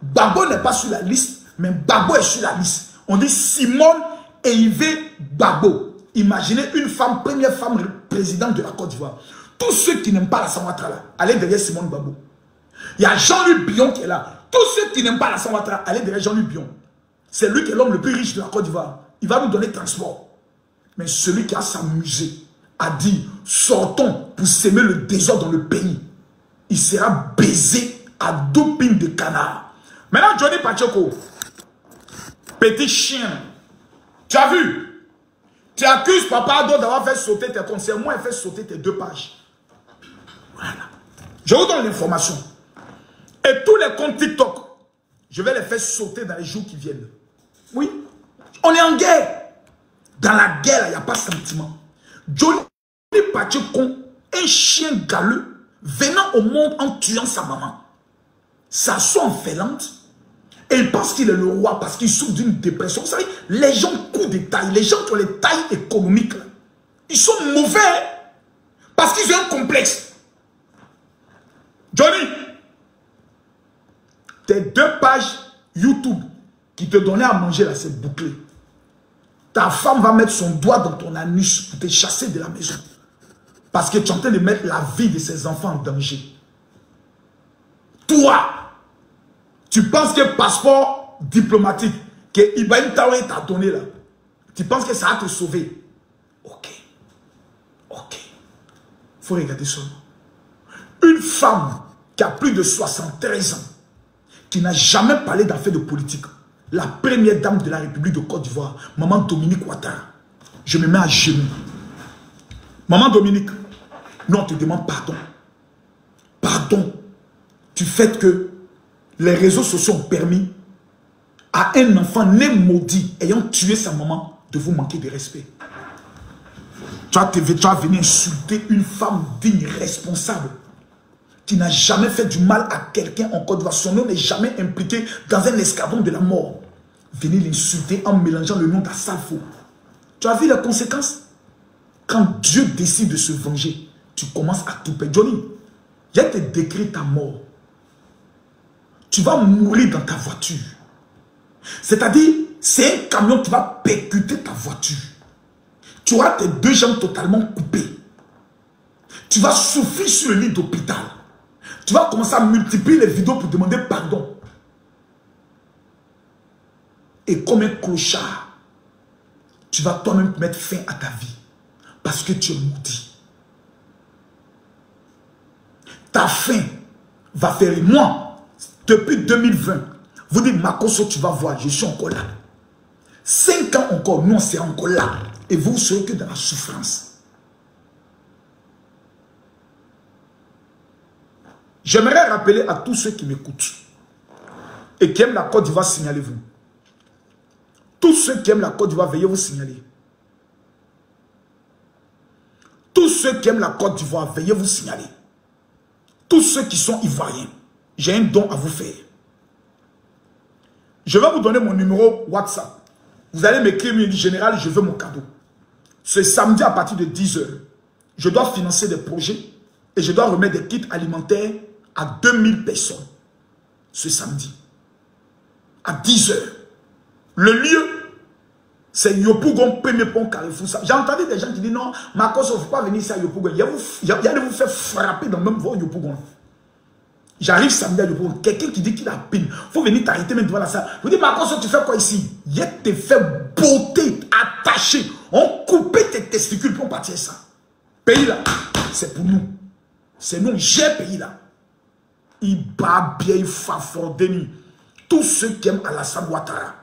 Babo n'est pas sur la liste, mais Babo est sur la liste. On dit Simone Eivé Babo. Imaginez une femme, première femme présidente de la Côte d'Ivoire. Tous ceux qui n'aiment pas la Ouattara là, allez derrière Simone Babo. Il y a Jean-Luc Bion qui est là. Tous ceux qui n'aiment pas la Ouattara, allez derrière Jean-Luc Bion. C'est lui qui est l'homme le plus riche de la Côte d'Ivoire. Il va nous donner transport. Mais celui qui a s'amusé a dit, sortons pour s'aimer le désordre dans le pays. Il sera baisé à doping de canard. Maintenant, Johnny Pachoko, petit chien, tu as vu? Tu accuses Papa Ado d'avoir fait sauter tes concerts. Moi, il fait sauter tes 2 pages. Voilà. Je vous donne l'information. Et tous les comptes TikTok, je vais les faire sauter dans les jours qui viennent. Oui. On est en guerre. Dans la guerre, il n'y a pas de sentiment. Johnny Pacheko, un chien galeux, venant au monde en tuant sa maman. S'assoit en félante. Et il pense qu'il est le roi parce qu'il souffre d'une dépression. Vous savez, les gens coupent des tailles. Les gens qui ont les tailles économiques, là, ils sont mauvais parce qu'ils ont un complexe. Johnny, tes 2 pages YouTube qui te donnaient à manger là, c'est bouclé. Ta femme va mettre son doigt dans ton anus pour te chasser de la maison. Parce que tu es en train de mettre la vie de ses enfants en danger. Toi, tu penses que passeport diplomatique que Ibrahim Traoré t'a donné là, tu penses que ça va te sauver? Ok. Ok. Il faut regarder ça. Une femme qui a plus de 73 ans, qui n'a jamais parlé d'affaires de politique, la première dame de la République de Côte d'Ivoire, Maman Dominique Ouattara, je me mets à genoux. Maman Dominique, nous on te demande pardon. Pardon du fait que les réseaux sociaux ont permis à un enfant né maudit ayant tué sa maman de vous manquer de respect. Tu vas venir insulter une femme digne, responsable, qui n'a jamais fait du mal à quelqu'un en Côte d'Ivoire. Son nom n'est jamais impliqué dans un escadron de la mort. Venez l'insulter en mélangeant le nom d'Assalfo. Tu as vu les conséquences? Quand Dieu décide de se venger, tu commences à tout perdre. Johnny, je te décrit ta mort. Tu vas mourir dans ta voiture. C'est-à-dire, c'est un camion qui va percuter ta voiture. Tu auras tes 2 jambes totalement coupées. Tu vas souffrir sur le lit d'hôpital. Tu vas commencer à multiplier les vidéos pour demander pardon. Et comme un clochard, tu vas toi-même mettre fin à ta vie. Parce que tu es maudit. Ta fin va faire. Moi, depuis 2020, vous dites, Makosso, tu vas voir, je suis encore là. 5 ans encore, nous on sera encore là. Et vous serez que dans la souffrance. J'aimerais rappeler à tous ceux qui m'écoutent et qui aiment la Côte d'Ivoire, signalez-vous. Tous ceux qui aiment la Côte d'Ivoire, veuillez vous signaler. Tous ceux qui aiment la Côte d'Ivoire, veuillez vous signaler. Tous ceux qui sont ivoiriens, j'ai un don à vous faire. Je vais vous donner mon numéro WhatsApp. Vous allez m'écrire, me dire, général, je veux mon cadeau. Ce samedi à partir de 10 h, je dois financer des projets et je dois remettre des kits alimentaires à 2000 personnes. Ce samedi. À 10 h. Le lieu, c'est Yopougon, premier pont Carrefour. J'ai entendu des gens qui disent non, Marcos, il ne faut pas venir ici à Yopougon. Il y a de vous faire frapper dans le même voie Yopougon. J'arrive samedi à Yopougon. Quelqu'un qui dit qu'il a pine. Il faut venir t'arrêter même devant la salle. Vous dites, Marcos, tu fais quoi ici? Il te fait beauté, attaché. On coupait tes testicules pour partir ça. Pays là, c'est pour nous. C'est nous, j'ai pays là. Il bat bien, il fa fort Denis. Tous ceux qui aiment Alassane Ouattara,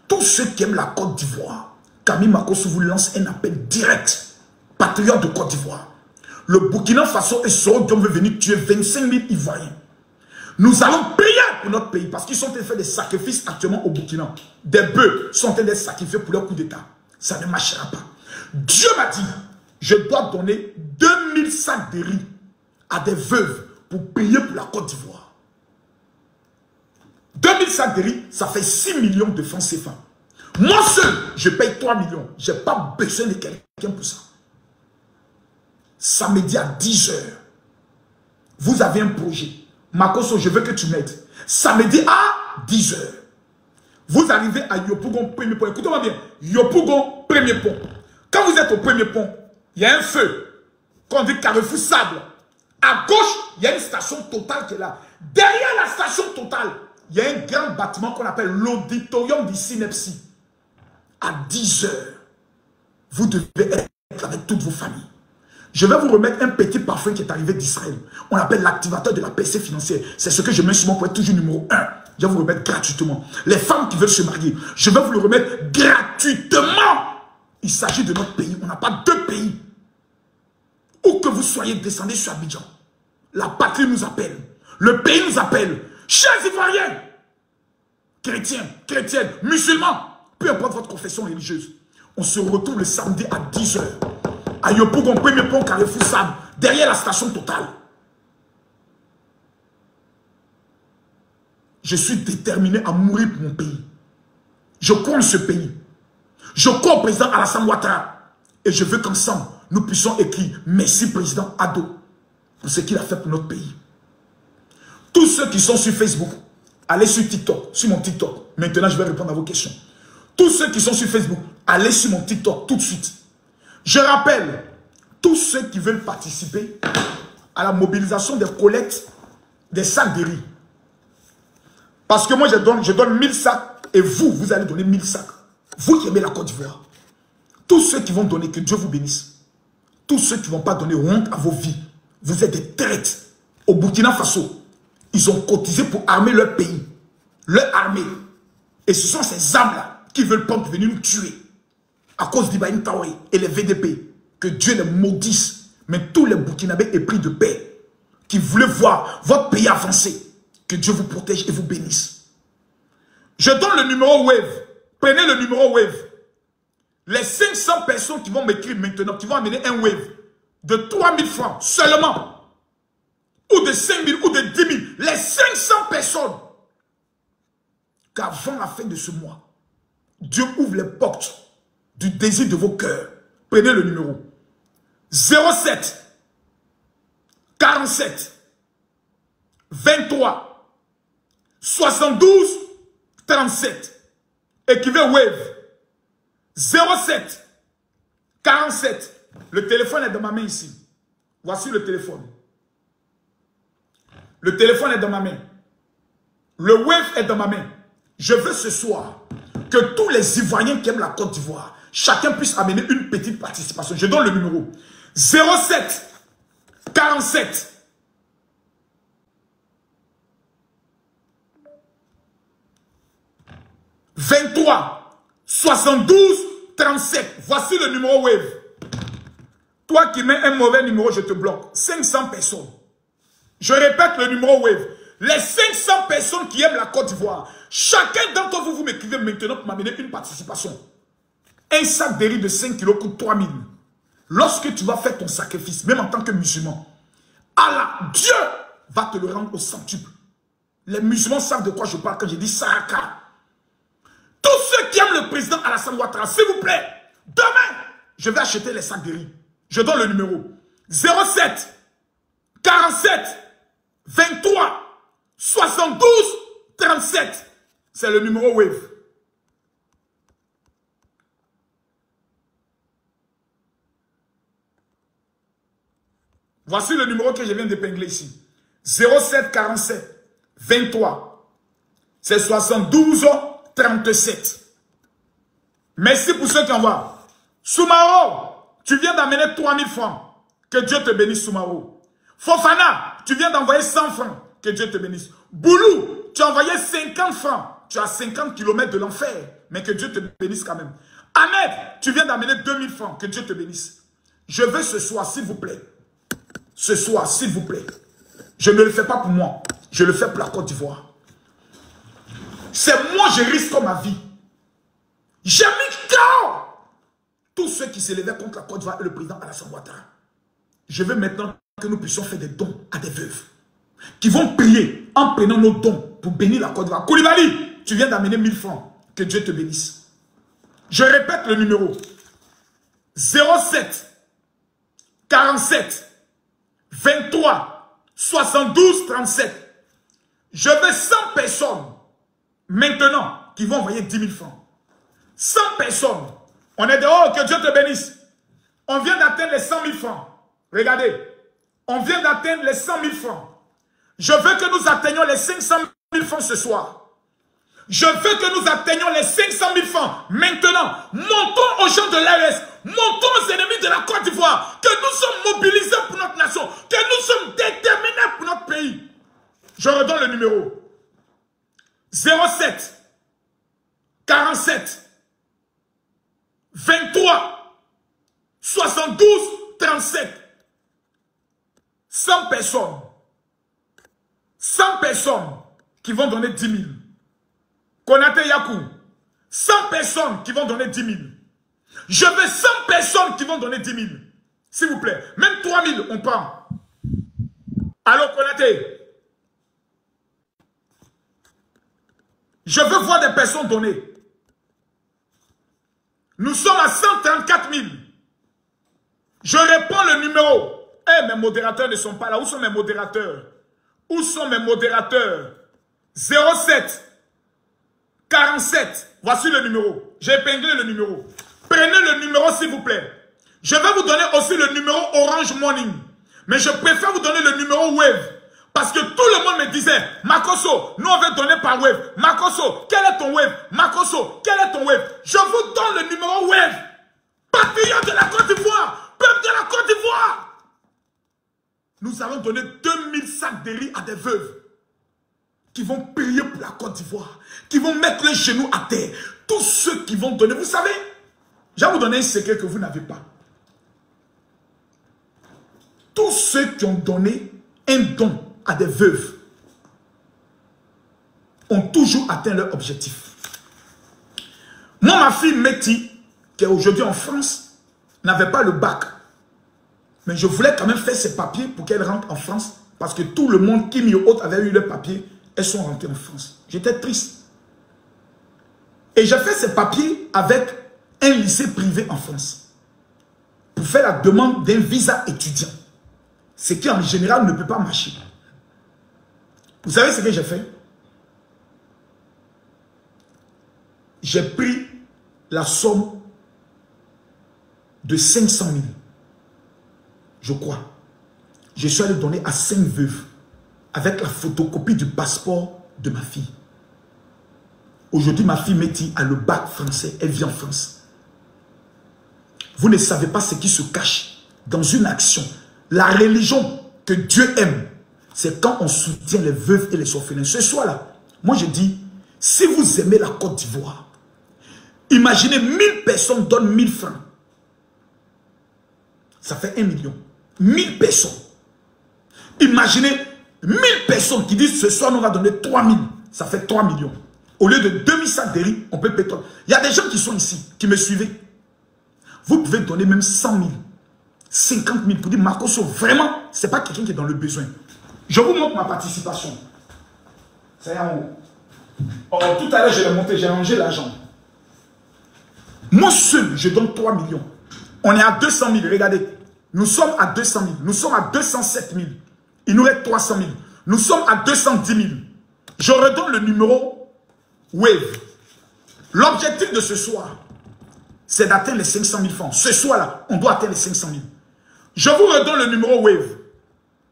tous ceux qui aiment la Côte d'Ivoire, Camille Makosso vous lance un appel direct. Patriote de Côte d'Ivoire. Le Burkina Faso et Soro Diom veut venir tuer 25 000 Ivoiriens. Nous allons payer pour notre pays parce qu'ils sont en train de faire des sacrifices actuellement au Burkina. Des bœufs sont en train de sacrifier pour leur coup d'État. Ça ne marchera pas. Dieu m'a dit, je dois donner 2000 sacs de riz à des veuves pour payer pour la Côte d'Ivoire. 2000 sacs de riz, ça fait 6 millions de francs CFA. Moi seul, je paye 3 millions. Je n'ai pas besoin de quelqu'un pour ça. Samedi à 10 h, vous avez un projet. Makoso, je veux que tu m'aides. Samedi à 10 h, vous arrivez à Yopougon, premier pont. Écoutez-moi bien. Yopougon, premier pont. Quand vous êtes au premier pont, il y a un feu qu'on dit Carrefour Sable. À gauche, il y a une station Total qui est là. Derrière la station Total, il y a un grand bâtiment qu'on appelle l'auditorium du Synepsi. À 10 h, vous devez être avec toutes vos familles. Je vais vous remettre un petit parfum qui est arrivé d'Israël. On l'appelle l'activateur de la PC financière. C'est ce que je mets sur mon point toujours numéro 1. Je vais vous le remettre gratuitement. Les femmes qui veulent se marier, je vais vous le remettre gratuitement. Il s'agit de notre pays. On n'a pas deux pays. Où que vous soyez, descendez sur Abidjan. La patrie nous appelle. Le pays nous appelle. Chers Ivoiriens, chrétiens, chrétiennes, musulmans, peu importe votre confession religieuse, on se retrouve le samedi à 10 h. À Yopougon, premier pont, Carrefour Sable, derrière la station Total. Je suis déterminé à mourir pour mon pays. Je crois en ce pays. Je crois au président Alassane Ouattara. Et je veux qu'ensemble, nous puissions écrire merci président Ado pour ce qu'il a fait pour notre pays. Tous ceux qui sont sur Facebook, allez sur TikTok, sur mon TikTok. Maintenant, je vais répondre à vos questions. Tous ceux qui sont sur Facebook, allez sur mon TikTok tout de suite. Je rappelle, tous ceux qui veulent participer à la mobilisation des collectes des sacs de riz. Parce que moi, je donne 1000 sacs et vous allez donner 1000 sacs. Vous qui aimez la Côte d'Ivoire. Tous ceux qui vont donner, que Dieu vous bénisse. Tous ceux qui ne vont pas donner honte à vos vies. Vous êtes des traites. Au Burkina Faso, ils ont cotisé pour armer leur pays. Leur armée. Et ce sont ces âmes-là qui veulent pas venir nous tuer. À cause d'Ibrahim Traoré et les VDP, que Dieu les maudisse. Mais tous les Burkinabés épris de paix, qui voulaient voir votre pays avancer, que Dieu vous protège et vous bénisse. Je donne le numéro Wave. Prenez le numéro Wave. Les 500 personnes qui vont m'écrire maintenant, qui vont amener un Wave de 3000 francs seulement, ou de 5000 ou de 10 000, les 500 personnes, qu'avant la fin de ce mois, Dieu ouvre les portes du désir de vos cœurs. Prenez le numéro 07 47 23 72 37. Écrivez Wave 07 47. Le téléphone est dans ma main ici. Voici le téléphone. Le téléphone est dans ma main. Le Wave est dans ma main. Je veux ce soir que tous les Ivoiriens qui aiment la Côte d'Ivoire, chacun puisse amener une petite participation. Je donne le numéro 07 47 23 72 37. Voici le numéro Wave. Toi qui mets un mauvais numéro, je te bloque. 500 personnes. Je répète le numéro Wave. Les 500 personnes qui aiment la Côte d'Ivoire, chacun d'entre vous, vous m'écrivez maintenant pour m'amener une participation. Un sac de riz de 5 kilos coûte 3000. Lorsque tu vas faire ton sacrifice, même en tant que musulman, Allah, Dieu va te le rendre au centuple. Les musulmans savent de quoi je parle quand je dis Saraka. Tous ceux qui aiment le président Alassane Ouattara, s'il vous plaît, demain, je vais acheter les sacs de riz. Je donne le numéro 07 47 23 72 37. C'est le numéro Wave. Voici le numéro que je viens d'épingler ici. 07 47 23. C'est 72 37. Merci pour ceux qui envoient. Soumaro, tu viens d'amener 3000 francs. Que Dieu te bénisse, Soumaro. Fofana, tu viens d'envoyer 100 francs. Que Dieu te bénisse. Boulou, tu as envoyé 50 francs. Tu as 50 km de l'enfer. Mais que Dieu te bénisse quand même. Ahmed, tu viens d'amener 2000 francs. Que Dieu te bénisse. Je veux ce soir, s'il vous plaît, ce soir, s'il vous plaît. Je ne le fais pas pour moi. Je le fais pour la Côte d'Ivoire. C'est moi, je risque ma vie. J'ai mis KO tous ceux qui s'élevaient contre la Côte d'Ivoire et le président Alassane Ouattara. Je veux maintenant que nous puissions faire des dons à des veuves qui vont prier en prenant nos dons pour bénir la Côte d'Ivoire. Koulibaly, tu viens d'amener 1000 francs. Que Dieu te bénisse. Je répète le numéro. 07 47 23 72 37. Je veux 100 personnes maintenant qui vont envoyer 10 000 francs. 100 personnes. On est dehors, que Dieu te bénisse. On vient d'atteindre les 100 000 francs. Regardez. On vient d'atteindre les 100 000 francs. Je veux que nous atteignions les 500 000 francs ce soir. Je veux que nous atteignions les 500 000 francs. Maintenant, montons aux gens de l'AES. Montons aux ennemis de la Côte d'Ivoire. Que nous sommes mobilisés pour notre nation. Que nous sommes déterminés pour notre pays. Je redonne le numéro. 07 47 23 72 37. 100 personnes. 100 personnes qui vont donner 10 000. Konaté Yakou. 100 personnes qui vont donner 10 000. Je veux 100 personnes qui vont donner 10 000. S'il vous plaît. Même 3 000, on prend. Allô, Konaté. Je veux voir des personnes donner. Nous sommes à 134 000. Je réponds le numéro. Eh, mes modérateurs ne sont pas là. Où sont mes modérateurs? Où sont mes modérateurs? 07 47. Voici le numéro. J'ai épinglé le numéro. Prenez le numéro, s'il vous plaît. Je vais vous donner aussi le numéro Orange Morning. Mais je préfère vous donner le numéro Wave. Parce que tout le monde me disait, Makosso, nous on veut donner par Wave. Makosso, quel est ton Wave? Makosso, quel est ton Wave? Je vous donne le numéro Wave. Patriotes de la Côte d'Ivoire. Peuple de la Côte d'Ivoire. Nous allons donner 2000 sacs de riz à des veuves qui vont prier pour la Côte d'Ivoire, qui vont mettre les genoux à terre. Tous ceux qui vont donner, vous savez, je vais vous donner un secret que vous n'avez pas. Tous ceux qui ont donné un don à des veuves ont toujours atteint leur objectif. Moi, ma fille Métis, qui est aujourd'hui en France, n'avait pas le bac. Mais je voulais quand même faire ses papiers pour qu'elle rentre en France. Parce que tout le monde qui mis autres avait eu le papier. Elles sont rentrées en France. J'étais triste. Et j'ai fait ces papiers avec un lycée privé en France. Pour faire la demande d'un visa étudiant. Ce qui en général ne peut pas marcher. Vous savez ce que j'ai fait? J'ai pris la somme de 500 000. Je crois. Je suis allé donner à 5 veuves avec la photocopie du passeport de ma fille. Aujourd'hui, ma fille Métis a le bac français. Elle vit en France. Vous ne savez pas ce qui se cache dans une action. La religion que Dieu aime, c'est quand on soutient les veuves et les orphelins. Ce soir-là, moi je dis, si vous aimez la Côte d'Ivoire, imaginez 1000 personnes donnent 1000 francs. Ça fait 1 million. 1000 personnes. Imaginez 1000 personnes qui disent ce soir nous on va donner 3000. Ça fait 3 millions. Au lieu de 2000 sacs de riz, on peut pétrole. Il y a des gens qui sont ici, qui me suivent. Vous pouvez donner même 100 000, 50 000 pour dire Makosso, vraiment, ce n'est pas quelqu'un qui est dans le besoin. Je vous montre ma participation. Ça y est en haut. Oh, tout à l'heure, je l'ai monté, j'ai rangé l'argent. Moi seul, je donne 3 millions. On est à 200 000, regardez. Nous sommes à 200 000. Nous sommes à 207 000. Il nous reste 300 000. Nous sommes à 210 000. Je redonne le numéro Wave. L'objectif de ce soir, c'est d'atteindre les 500 000 francs. Ce soir-là, on doit atteindre les 500 000. Je vous redonne le numéro Wave.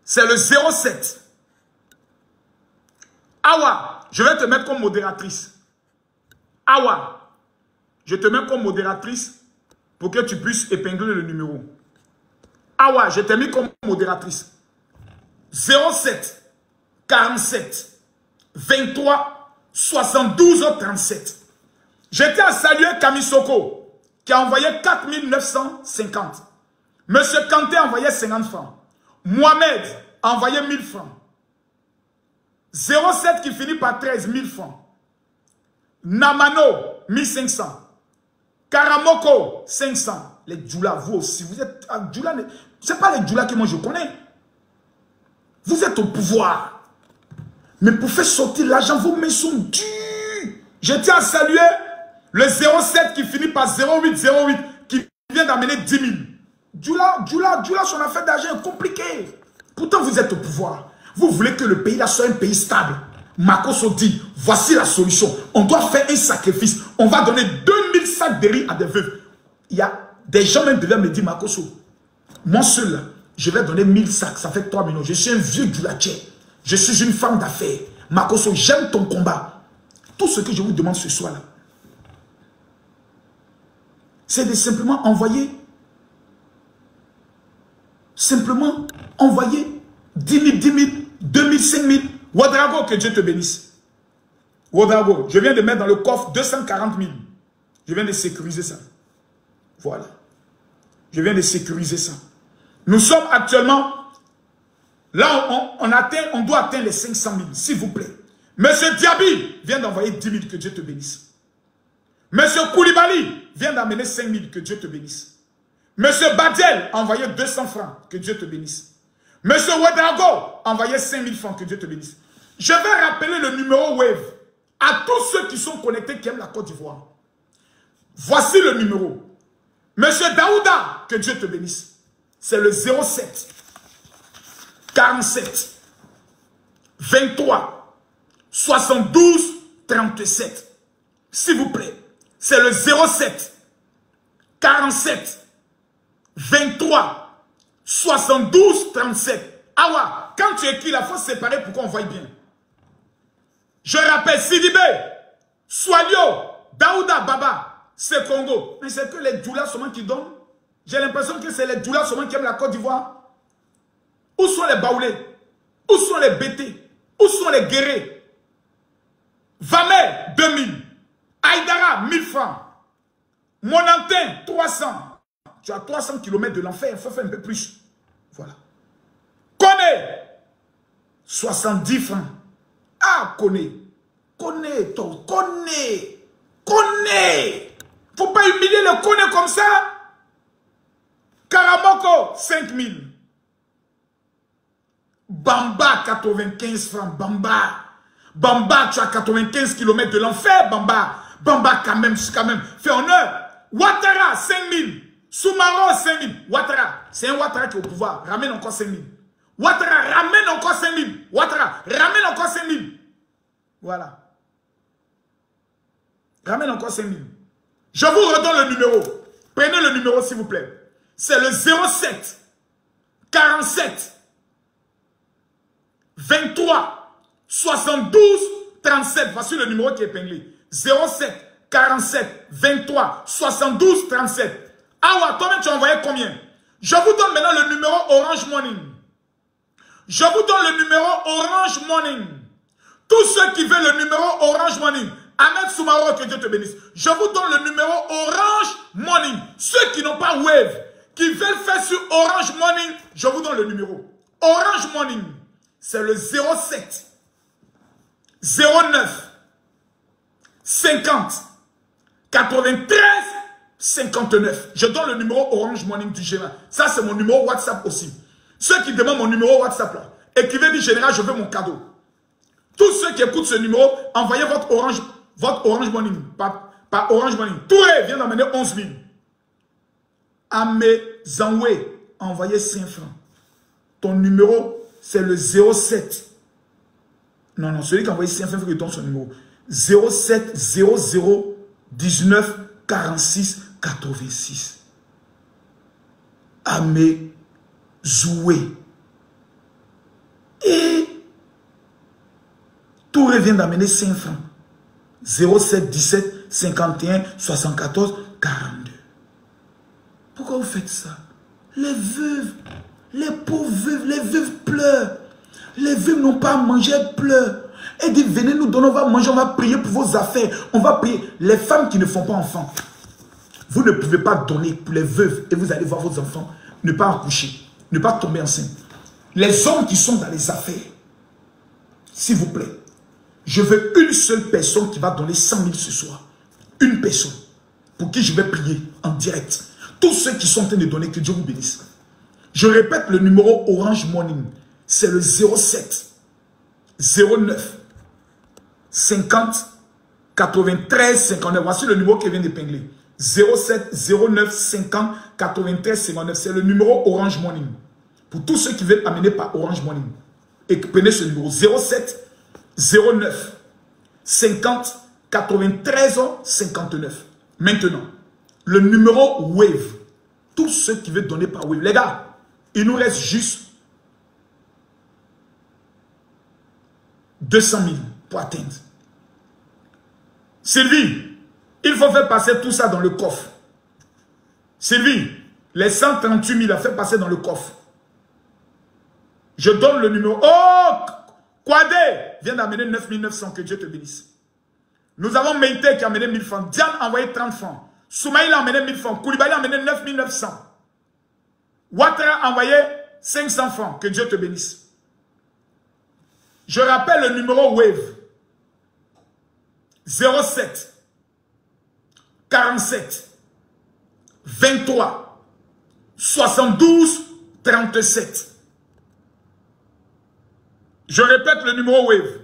C'est le 07. Awa, je vais te mettre comme modératrice. Awa, je te mets comme modératrice pour que tu puisses épingler le numéro. Awa, je t'ai mis comme modératrice. 07 47 23 72 37. J'étais à saluer Kamisoko qui a envoyé 4 950. Monsieur Kanté a envoyé 50 francs. Mohamed, envoyez 1000 francs. 07 qui finit par 13, 1000 francs. Namano, 1500. Karamoko, 500. Les djoulas, vous aussi. Vous êtes djoula. Ce n'est pas les djoulas que moi je connais. Vous êtes au pouvoir. Mais pour faire sortir l'argent, vos mains sont dures. Je tiens à saluer le 07 qui finit par 0808 qui vient d'amener 10 000. Djoula, son affaire d'argent est compliquée. Pourtant, vous êtes au pouvoir. Vous voulez que le pays là soit un pays stable. Makosso dit, voici la solution. On doit faire un sacrifice. On va donner 2000 sacs de riz à des veuves. Il y a des gens même devaient me dire, Makosso, moi seul, là, je vais donner 1000 sacs. Ça fait 3 millions. Je suis un vieux djoulatier. Je suis une femme d'affaires. Makosso, j'aime ton combat. Tout ce que je vous demande ce soir là, c'est de simplement envoyer 10 000, 10 000, 2 000, 5 000. Ouedraogo, que Dieu te bénisse. Ouedraogo, je viens de mettre dans le coffre 240 000. Je viens de sécuriser ça. Voilà. Je viens de sécuriser ça. Nous sommes actuellement, là on doit atteindre les 500 000, s'il vous plaît. Monsieur Diaby vient d'envoyer 10 000, que Dieu te bénisse. Monsieur Koulibaly vient d'amener 5 000, que Dieu te bénisse. Monsieur Badiel a envoyé 200 francs, que Dieu te bénisse. Monsieur Ouedraogo a envoyé 5 000 francs, que Dieu te bénisse. Je vais rappeler le numéro Wave à tous ceux qui sont connectés, qui aiment la Côte d'Ivoire. Voici le numéro. Monsieur Daouda, que Dieu te bénisse. C'est le 07 47 23 72 37. S'il vous plaît. C'est le 07 47 23 72 37. Ah ouais, quand tu écris, il faut se séparer pour qu'on voie bien. Je rappelle Sidibé, Swalio, Daouda, Baba, c'est Congo. Mais c'est que les djoulas seulement qui donnent. J'ai l'impression que c'est les djoulas seulement qui aiment la Côte d'Ivoire. Où sont les Baoulés? Où sont les Bété? Où sont les Guérés? Vamé, 2000. Aïdara, 1000 francs. Monantin, 300. Tu as 300 km de l'enfer, il faut faire un peu plus. Voilà. Koné, 70 francs. Ah, Koné. Koné, toi. Koné. Koné. Faut pas humilier le Koné comme ça. Karamoko, 5000. Bamba, 95 francs. Bamba. Bamba, tu as 95 km de l'enfer, Bamba. Bamba, quand même, fait honneur. Ouattara, 5000. Soumaro, 5000. Ouattara, c'est un Ouattara qui est au pouvoir. Ramène encore 5000. Ouattara, ramène encore 5000. Ouattara, ramène encore 5000. Voilà. Ramène encore 5000. Je vous redonne le numéro. Prenez le numéro, s'il vous plaît. C'est le 07 47 23 72 37. Voici le numéro qui est épinglé. 07 47 23 72 37. Ah ouais, toi-même tu as envoyé combien? Je vous donne maintenant le numéro Orange Money. Je vous donne le numéro Orange Money. Tous ceux qui veulent le numéro Orange Money, Ahmed Soumaro, que Dieu te bénisse. Je vous donne le numéro Orange Money. Ceux qui n'ont pas Wave, qui veulent faire sur Orange Money, je vous donne le numéro. Orange Money, c'est le 07 09 50 93 59. Je donne le numéro Orange Money du Général. Ça, c'est mon numéro WhatsApp aussi. Ceux qui demandent mon numéro WhatsApp là, écrivez du Général, je veux mon cadeau. Tous ceux qui écoutent ce numéro, envoyez votre Orange Money par Orange Money. Touré vient d'emmener 11 000. Amé Zanoué, envoyez 5 francs. Ton numéro, c'est le 07. Non, celui qui a envoyé 5 francs, il faut qu'il donne son numéro. 07 00 19 46 86. Amé Zoué. Et Touré vient d'amener 5 francs. 07 17 51 74 42. Pourquoi vous faites ça? Les veuves, les pauvres veuves, les veuves pleurent. Les veuves n'ont pas à manger, elles pleurent. Et dit, venez nous donner, on va manger, on va prier pour vos affaires. On va prier. Les femmes qui ne font pas enfants, vous ne pouvez pas donner pour les veuves et vous allez voir vos enfants ne pas accoucher, ne pas tomber enceinte. Les hommes qui sont dans les affaires, s'il vous plaît, je veux une seule personne qui va donner 100 000 ce soir. Une personne pour qui je vais prier en direct. Tous ceux qui sont en train de donner, que Dieu vous bénisse. Je répète le numéro Orange Morning. C'est le 07 09 50 93 59. Voici le numéro qui vient d'épingler. 07 09 50 93 59. C'est le numéro Orange Morning. Pour tous ceux qui veulent amener par Orange Morning. Et prenez ce numéro 07 09 50 93 59. Maintenant, le numéro Wave. Tous ceux qui veulent donner par Wave. Les gars, il nous reste juste 200 000 pour atteindre. Sylvie, il faut faire passer tout ça dans le coffre. Sylvie, les 138 000 à faire passer dans le coffre. Je donne le numéro. Oh, Kouadé vient d'amener 9 900. Que Dieu te bénisse. Nous avons Meïté qui a amené 1000 francs. Diane a envoyé 30 francs. Soumaïla a amené 1000 francs. Koulibaly a amené 9 900. Ouattara a envoyé 500 francs. Que Dieu te bénisse. Je rappelle le numéro Wave. 07 47 23 72 37. Je répète le numéro Wave.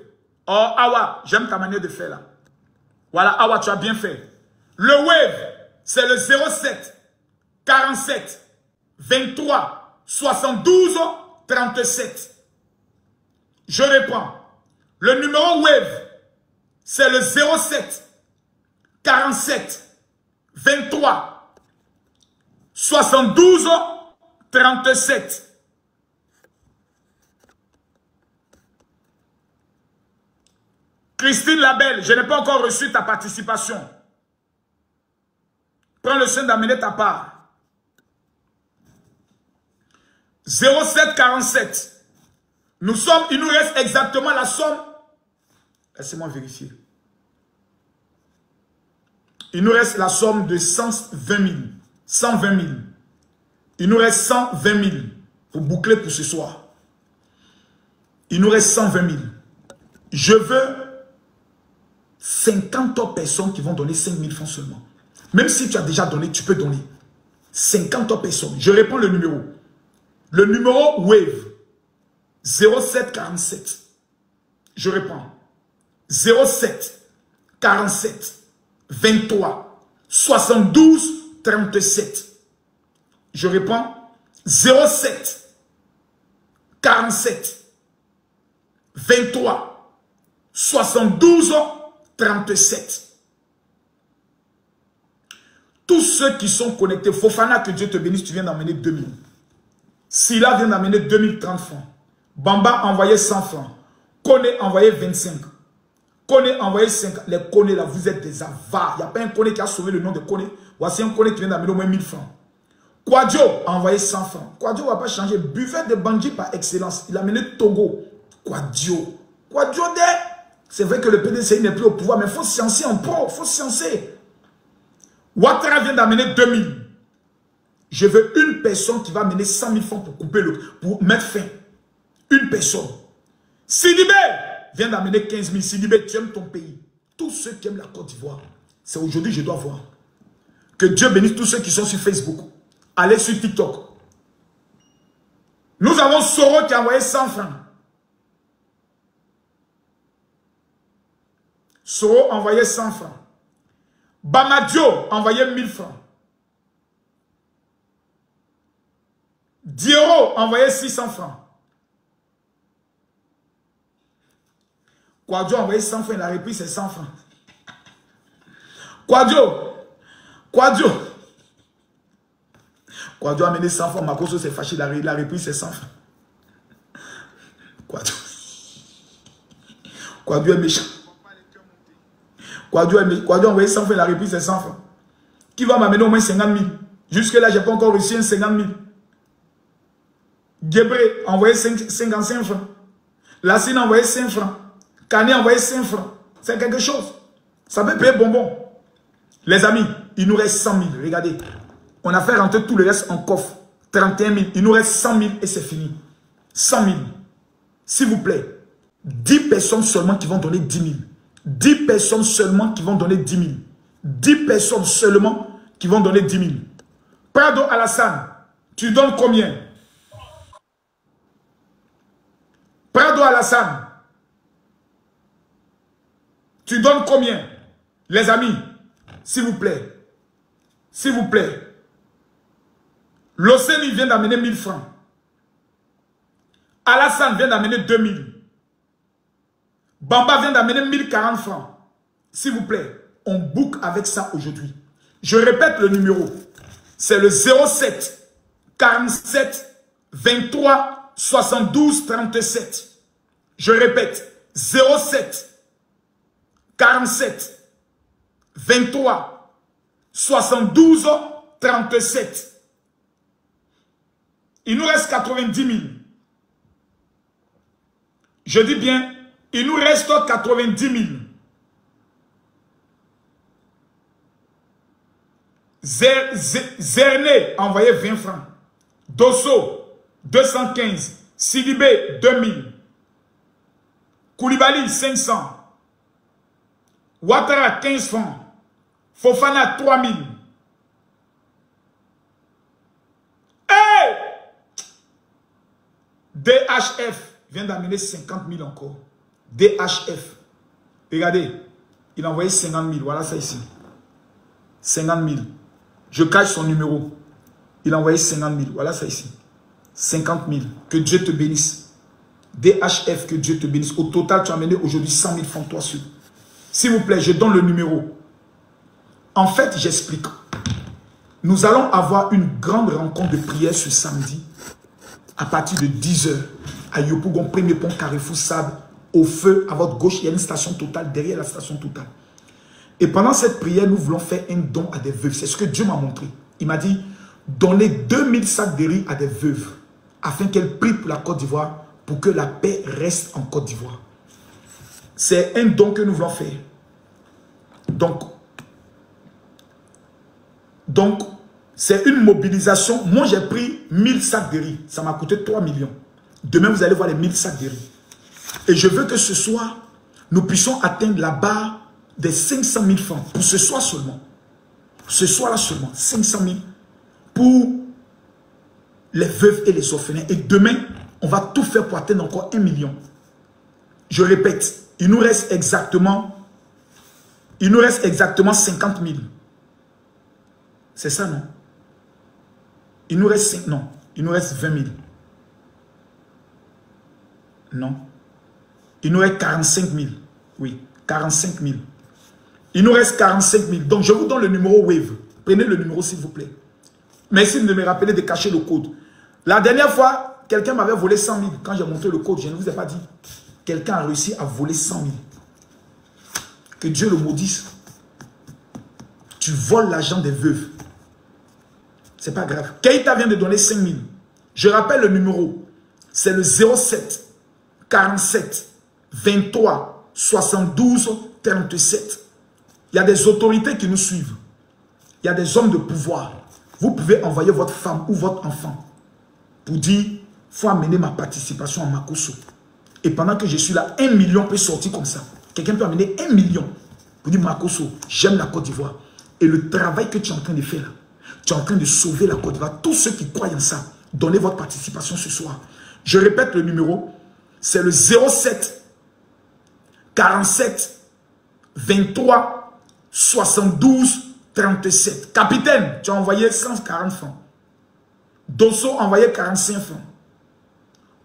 Oh, Awa, j'aime ta manière de faire là. Voilà, Awa, tu as bien fait. Le Wave, c'est le 07 47 23 72 37. Je réponds. Le numéro Wave, c'est le 07 47 23 72 37. Christine Labelle, je n'ai pas encore reçu ta participation. Prends le soin d'amener ta part. 07 47. Il nous reste exactement la somme. Laissez-moi vérifier. Il nous reste la somme de 120 000. 120 000. Il nous reste 120 000 pour boucler pour ce soir. Il nous reste 120 000. Je veux 50 personnes qui vont donner 5 000 francs seulement. Même si tu as déjà donné, tu peux donner. 50 personnes. Je réponds le numéro. Le numéro Wave. 07 47. Je réponds. 07 47 23 72 37. Je réponds. 07 47 23 72 37. Tous ceux qui sont connectés, Fofana, que Dieu te bénisse, tu viens d'amener 2000. Silla vient d'amener 2030 francs. Bamba a envoyé 100 francs. Kone a envoyé 25. Kone a envoyé 5. Les Kone là, vous êtes des avares. Il n'y a pas un Kone qui a sauvé le nom de Kone. Voici un Kone qui vient d'amener au moins 1000 francs. Kwadjo a envoyé 100 francs. Kwadjo ne va pas changer. Buffet de bandit par excellence. Il a amené Togo. Kwadjo. Kwadjo c'est vrai que le PDC n'est plus au pouvoir, mais il faut sciencer en pro. Il faut sciencer. Ouattara vient d'amener 2000. Je veux une personne qui va amener 100 000 francs pour couper pour mettre fin. Une personne. Sidibé vient d'amener 15 000. Sidibé, tu aimes ton pays. Tous ceux qui aiment la Côte d'Ivoire, c'est aujourd'hui que je dois voir. Que Dieu bénisse tous ceux qui sont sur Facebook. Allez sur TikTok. Nous avons Soro qui a envoyé 100 francs. Soro a envoyé 100 francs. Bamadio a envoyé 1000 francs. Dioro a envoyé 600 francs. Kwadjo a envoyé 100 francs, il a repris ses 100 francs. Kwadjo a amené 100 francs, Makoso s'est fâché, il a repris ses 100 francs. Kwadjo est méchant. Kwadjo a envoyé 100 francs, il a repris ses 100 francs. Qui va m'amener au moins 50 000? Jusque là, je n'ai pas encore reçu un 50 000. Gebré a envoyé 55 francs. Lassine a envoyé 5 francs. Kane a envoyé 5 francs. C'est quelque chose. Ça peut payer bonbon. Les amis, il nous reste 100 000. Regardez. On a fait rentrer tout le reste en coffre. 31 000. Il nous reste 100 000 et c'est fini. 100 000. S'il vous plaît. 10 personnes seulement qui vont donner 10 000. 10 personnes seulement qui vont donner 10 000. 10 personnes seulement qui vont donner 10 000. Prado Alassane, tu donnes combien? Prado Alassane, tu donnes combien? Les amis, s'il vous plaît. S'il vous plaît. L'Océanie vient d'amener 1000 francs. Alassane vient d'amener 2000. Bamba vient d'amener 1040 francs. S'il vous plaît, on book avec ça aujourd'hui. Je répète le numéro. C'est le 07 47 23 72 37. Je répète. 07 47 23 72 37. Il nous reste 90 000. Je dis bien, il nous reste 90 000. Zerné a envoyé 20 francs. Dosso, 215. Sidibé, 2000. Koulibaly, 500. Ouattara, 15 francs. Fofana, 3000. Hey! DHF vient d'amener 50 000 encore. DHF. Regardez, il a envoyé 50 000. Voilà ça ici. 50 000. Je cache son numéro. Il a envoyé 50 000. Voilà ça ici. 50 000. Que Dieu te bénisse. DHF, que Dieu te bénisse. Au total, tu as amené aujourd'hui 100 000 francs, toi seul. S'il vous plaît, je donne le numéro. En fait, j'explique. Nous allons avoir une grande rencontre de prière ce samedi à partir de 10 h à Yopougon, premier pont Carrefour Sable, au feu, à votre gauche, il y a une station Total, derrière la station Total. Et pendant cette prière, nous voulons faire un don à des veuves. C'est ce que Dieu m'a montré. Il m'a dit, donnez 2000 sacs de riz à des veuves, afin qu'elles prient pour la Côte d'Ivoire, pour que la paix reste en Côte d'Ivoire. C'est un don que nous voulons faire. Donc, c'est une mobilisation. Moi, j'ai pris 1000 sacs de riz. Ça m'a coûté 3 millions. Demain, vous allez voir les 1000 sacs de riz. Et je veux que ce soir, nous puissions atteindre la barre des 500 000 francs. Pour ce soir seulement. Ce soir-là seulement. 500 000 pour les veuves et les orphelins. Et demain, on va tout faire pour atteindre encore 1 million. Je répète, il nous reste exactement 50 000. C'est ça, non? Il nous reste 5, non. Il nous reste 20 000. Non. Il nous reste 45 000. Oui, 45 000. Il nous reste 45 000. Donc, je vous donne le numéro Wave. Prenez le numéro, s'il vous plaît. Merci de me rappeler de cacher le code. La dernière fois, quelqu'un m'avait volé 100 000. Quand j'ai montré le code, je ne vous ai pas dit. Quelqu'un a réussi à voler 100 000. Que Dieu le maudisse. Tu voles l'argent des veuves. C'est pas grave. Keïta vient de donner 5 000. Je rappelle le numéro. C'est le 07 47 23 72 37. Il y a des autorités qui nous suivent. Il y a des hommes de pouvoir. Vous pouvez envoyer votre femme ou votre enfant pour dire, il faut amener ma participation à Makosso. Et pendant que je suis là, 1 million peut sortir comme ça. Quelqu'un peut amener 1 million pour dire, Makosso, j'aime la Côte d'Ivoire. Et le travail que tu es en train de faire là, tu es en train de sauver la Côte d'Ivoire. Tous ceux qui croient en ça, donnez votre participation ce soir. Je répète le numéro, c'est le 07 47 23 72 37. Capitaine, tu as envoyé 140 francs. Dosso a envoyé 45 francs.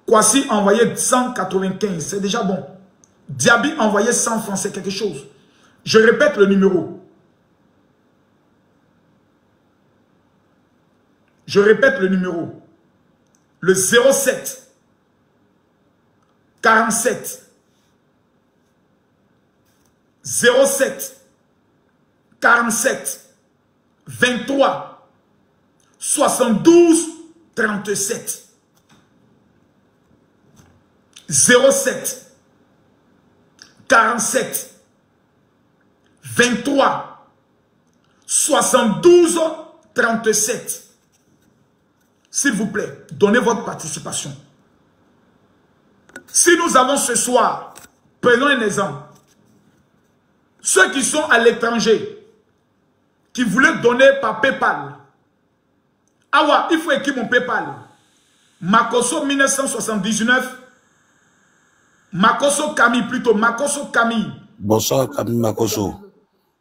Kwasi a envoyé 195, c'est déjà bon. Diaby a envoyé 100 francs, c'est quelque chose. Je répète le numéro. Je répète le numéro. Le 07 47 07 47 23 72 37. 07 47 23 72 37. S'il vous plaît, donnez votre participation. Si nous avons ce soir, prenons un exemple. Ceux qui sont à l'étranger, qui voulaient donner par PayPal. Ah ouais, il faut écrire mon PayPal. Makoso 1979. Makoso Camille plutôt. Makoso Camille. Bonsoir Camille Makoso.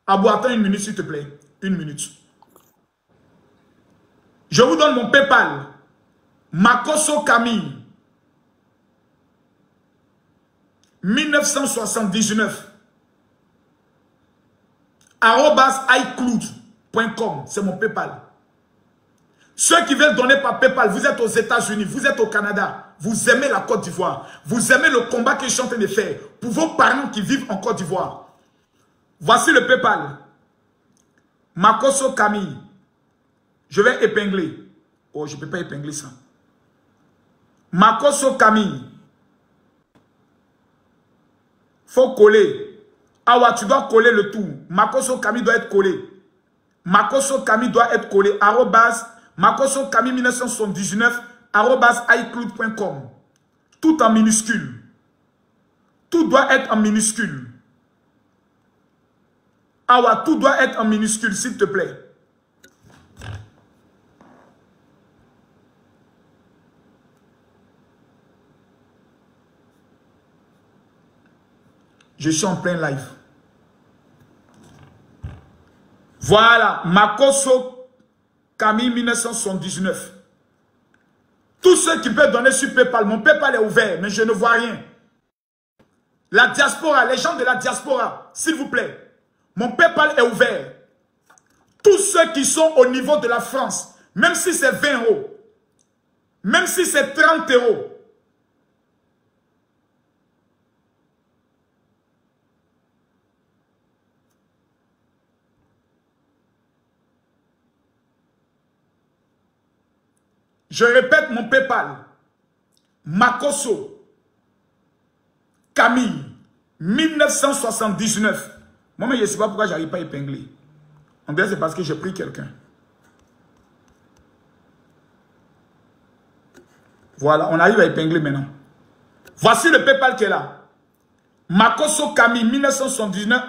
Ah bon, attends une minute s'il te plaît. Une minute. Je vous donne mon PayPal. Makoso Camille. 1979. @icloud.com. C'est mon PayPal. Ceux qui veulent donner par PayPal, vous êtes aux États-Unis, vous êtes au Canada, vous aimez la Côte d'Ivoire, vous aimez le combat que je suis en train de faire pour vos parents qui vivent en Côte d'Ivoire. Voici le PayPal. Makoso Camille. Je vais épingler. Oh, je ne peux pas épingler ça. Makoso Camille. Faut coller. Ah ouais, tu dois coller le tout. Makoso Camille doit être collé. Makoso Camille doit être collé. Makoso Camille 1979 @icloud.com. Tout en minuscule. Tout doit être en minuscule. Ah ouais, tout doit être en minuscule, s'il te plaît. Je suis en plein live. Voilà, Makoso Camille 1979. Tous ceux qui peuvent donner sur PayPal, mon PayPal est ouvert, mais je ne vois rien. La diaspora, les gens de la diaspora, s'il vous plaît, mon PayPal est ouvert. Tous ceux qui sont au niveau de la France, même si c'est 20 €, même si c'est 30 €, je répète mon PayPal. Makoso Camille 1979. Moi, mais je ne sais pas pourquoi je n'arrive pas à épingler. En fait, c'est parce que j'ai pris quelqu'un. Voilà, on arrive à épingler maintenant. Voici le PayPal qui est là. Makoso Camille 1979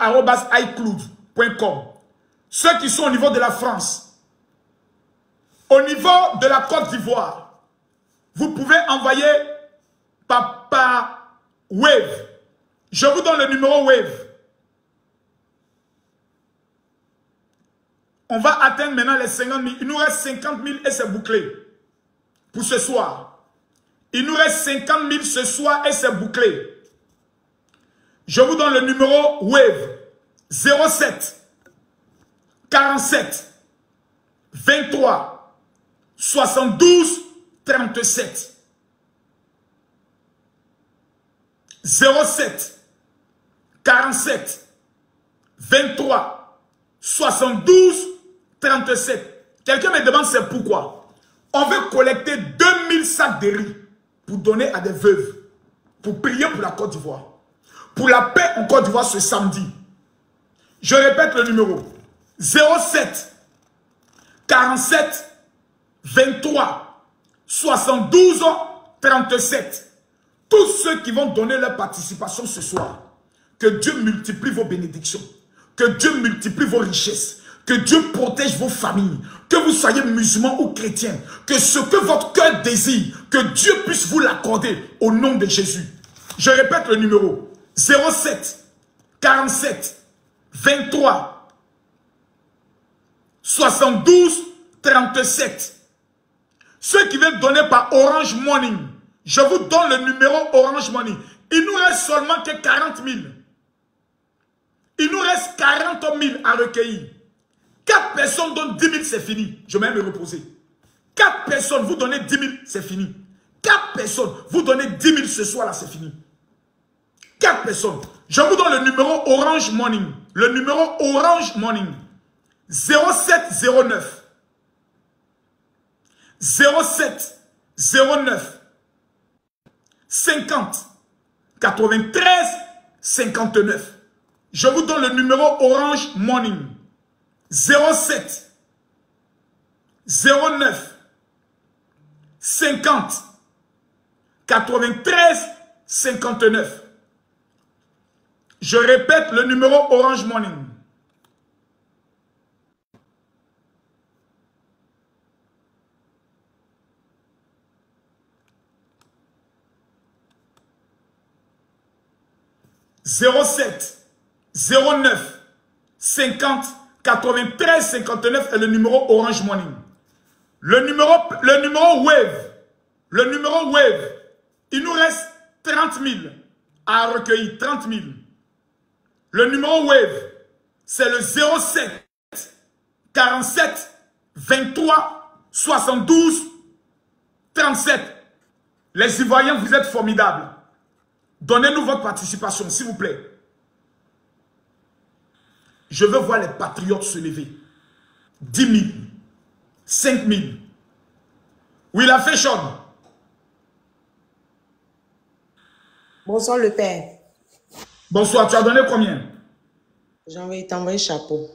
@icloud.com. Ceux qui sont au niveau de la France. Au niveau de la Côte d'Ivoire, vous pouvez envoyer par Wave. Je vous donne le numéro Wave. On va atteindre maintenant les 50 000. Il nous reste 50 000 et c'est bouclé. Pour ce soir. Il nous reste 50 000 ce soir et c'est bouclé. Je vous donne le numéro Wave. 07 47 23 72 37. 07 47 23 72 37. Quelqu'un me demande c'est pourquoi. On veut collecter 2000 sacs de riz pour donner à des veuves. Pour prier pour la Côte d'Ivoire. Pour la paix en Côte d'Ivoire ce samedi. Je répète le numéro. 07 47 23 72 37. Tous ceux qui vont donner leur participation ce soir, que Dieu multiplie vos bénédictions, que Dieu multiplie vos richesses, que Dieu protège vos familles, que vous soyez musulmans ou chrétiens, que ce que votre cœur désire, que Dieu puisse vous l'accorder au nom de Jésus. Je répète le numéro 07 47 23 72 37. Ceux qui veulent donner par Orange Money, je vous donne le numéro Orange Money. Il nous reste seulement que 40 000. Il nous reste 40 000 à recueillir. 4 personnes donnent 10 000, c'est fini. Je vais me reposer. 4 personnes, vous donnez 10 000, c'est fini. 4 personnes, vous donnez 10 000 ce soir là, c'est fini. 4 personnes. Je vous donne le numéro Orange Money. Le numéro Orange Money. 0709 07 09 50 93 59. Je vous donne le numéro Orange Money. 07 09 50 93 59. Je répète le numéro Orange Money. 07 09 50 93 59 est le numéro Orange Money. Le numéro Wave, il nous reste 30 000 à recueillir, 30 000. Le numéro Wave, c'est le 07 47 23 72 37. Les Ivoiriens, vous êtes formidables. Donnez-nous votre participation, s'il vous plaît. Je veux voir les patriotes se lever. 10 000, 5 000. Oui, la fait Sean. Bonsoir le père. Bonsoir, tu as donné combien? J'ai envoyé t'envoyer chapeau.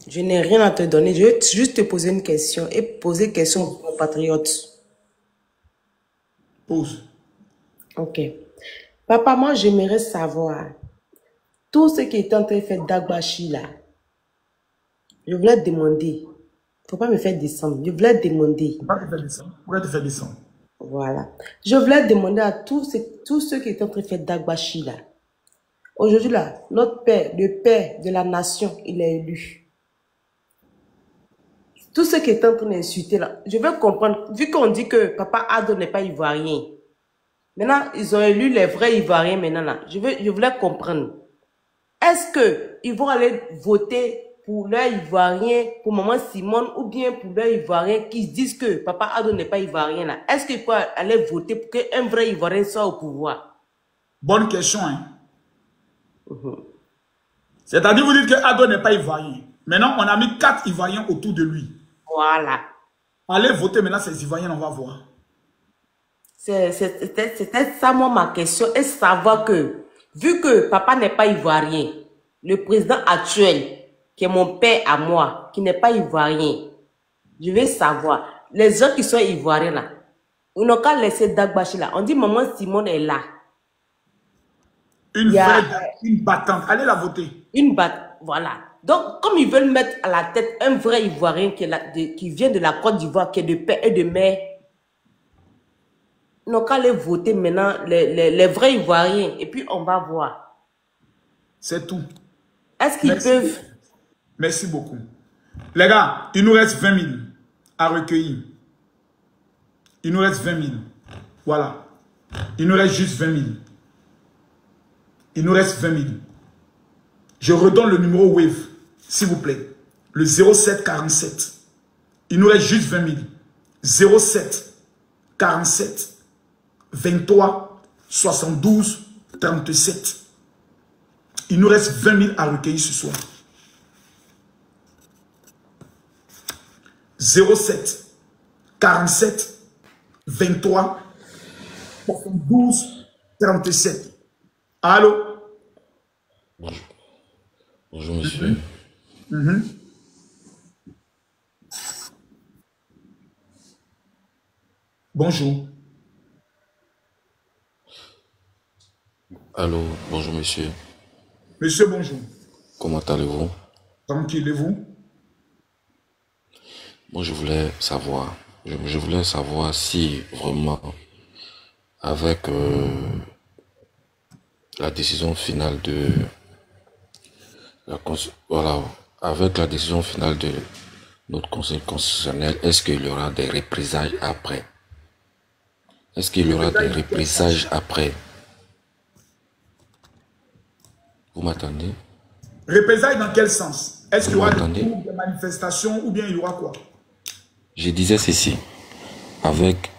Je n'ai rien à te donner. Je vais juste te poser une question et poser une question aux compatriotes. Pose. Ok. Papa, moi, j'aimerais savoir tout ce qui est en train de faire Dagbashi là. Je voulais te demander. Faut pas me faire descendre. Je voulais te demander. Faut pas te faire descendre. Pourquoi te faire descendre? Voilà. Je voulais demander à tous ceux qui étaient en train de faire Dagbashi là. Aujourd'hui là, notre père, le père de la nation, il est élu. Tous ceux qui étaient en train d'insulter là, je veux comprendre, vu qu'on dit que Papa Ado n'est pas ivoirien. Maintenant, ils ont élu les vrais Ivoiriens maintenant là. Je voulais comprendre. Est-ce que ils vont aller voter pour leur Ivoirien, pour Maman Simone, ou bien pour leur Ivoirien qui se disent que Papa Ado n'est pas Ivoirien là? Est-ce qu'ils peuvent aller voter pour qu'un vrai Ivoirien soit au pouvoir? Bonne question, hein. C'est-à-dire, vous dites que Ado n'est pas Ivoirien. Maintenant, on a mis 4 Ivoiriens autour de lui. Voilà. Allez voter maintenant ces Ivoiriens, on va voir. C'était ça, moi, ma question. Et savoir que, vu que papa n'est pas ivoirien, le président actuel, qui est mon père à moi, qui n'est pas ivoirien, je vais savoir, les gens qui sont ivoiriens là, ils n'ont qu'à laisser Dagbashi là. On dit Maman Simone est là. Une battante. Allez la voter. Voilà. Donc, comme ils veulent mettre à la tête un vrai Ivoirien qui vient de la Côte d'Ivoire, qui est de père et de mère, ils n'ont qu'à aller voter maintenant les vrais Ivoiriens. Et puis, on va voir. C'est tout. Est-ce qu'ils peuvent... Merci beaucoup. Les gars, il nous reste 20 000 à recueillir. Il nous reste 20 000. Voilà. Il nous reste juste 20 000. Il nous reste 20 000. Je redonne le numéro Wave, s'il vous plaît. Le 07 47. Il nous reste juste 20 000. 07 47 23 72 37. Il nous reste 20 000 à recueillir ce soir. 07 47 23 72 37. Allô? Bonjour. Bonjour, monsieur. Bonjour. Allô, bonjour, monsieur. Monsieur, bonjour. Comment allez-vous? Tranquille, et vous? Moi, je voulais savoir si vraiment, avec la décision finale de avec la décision finale de notre Conseil constitutionnel, est-ce qu'il y aura des représailles après? Est-ce qu'il y aura des représailles après? Vous m'attendez? Représailles dans quel sens? Est-ce qu'il y aura des manifestations ou bien il y aura quoi? Je disais ceci. Avec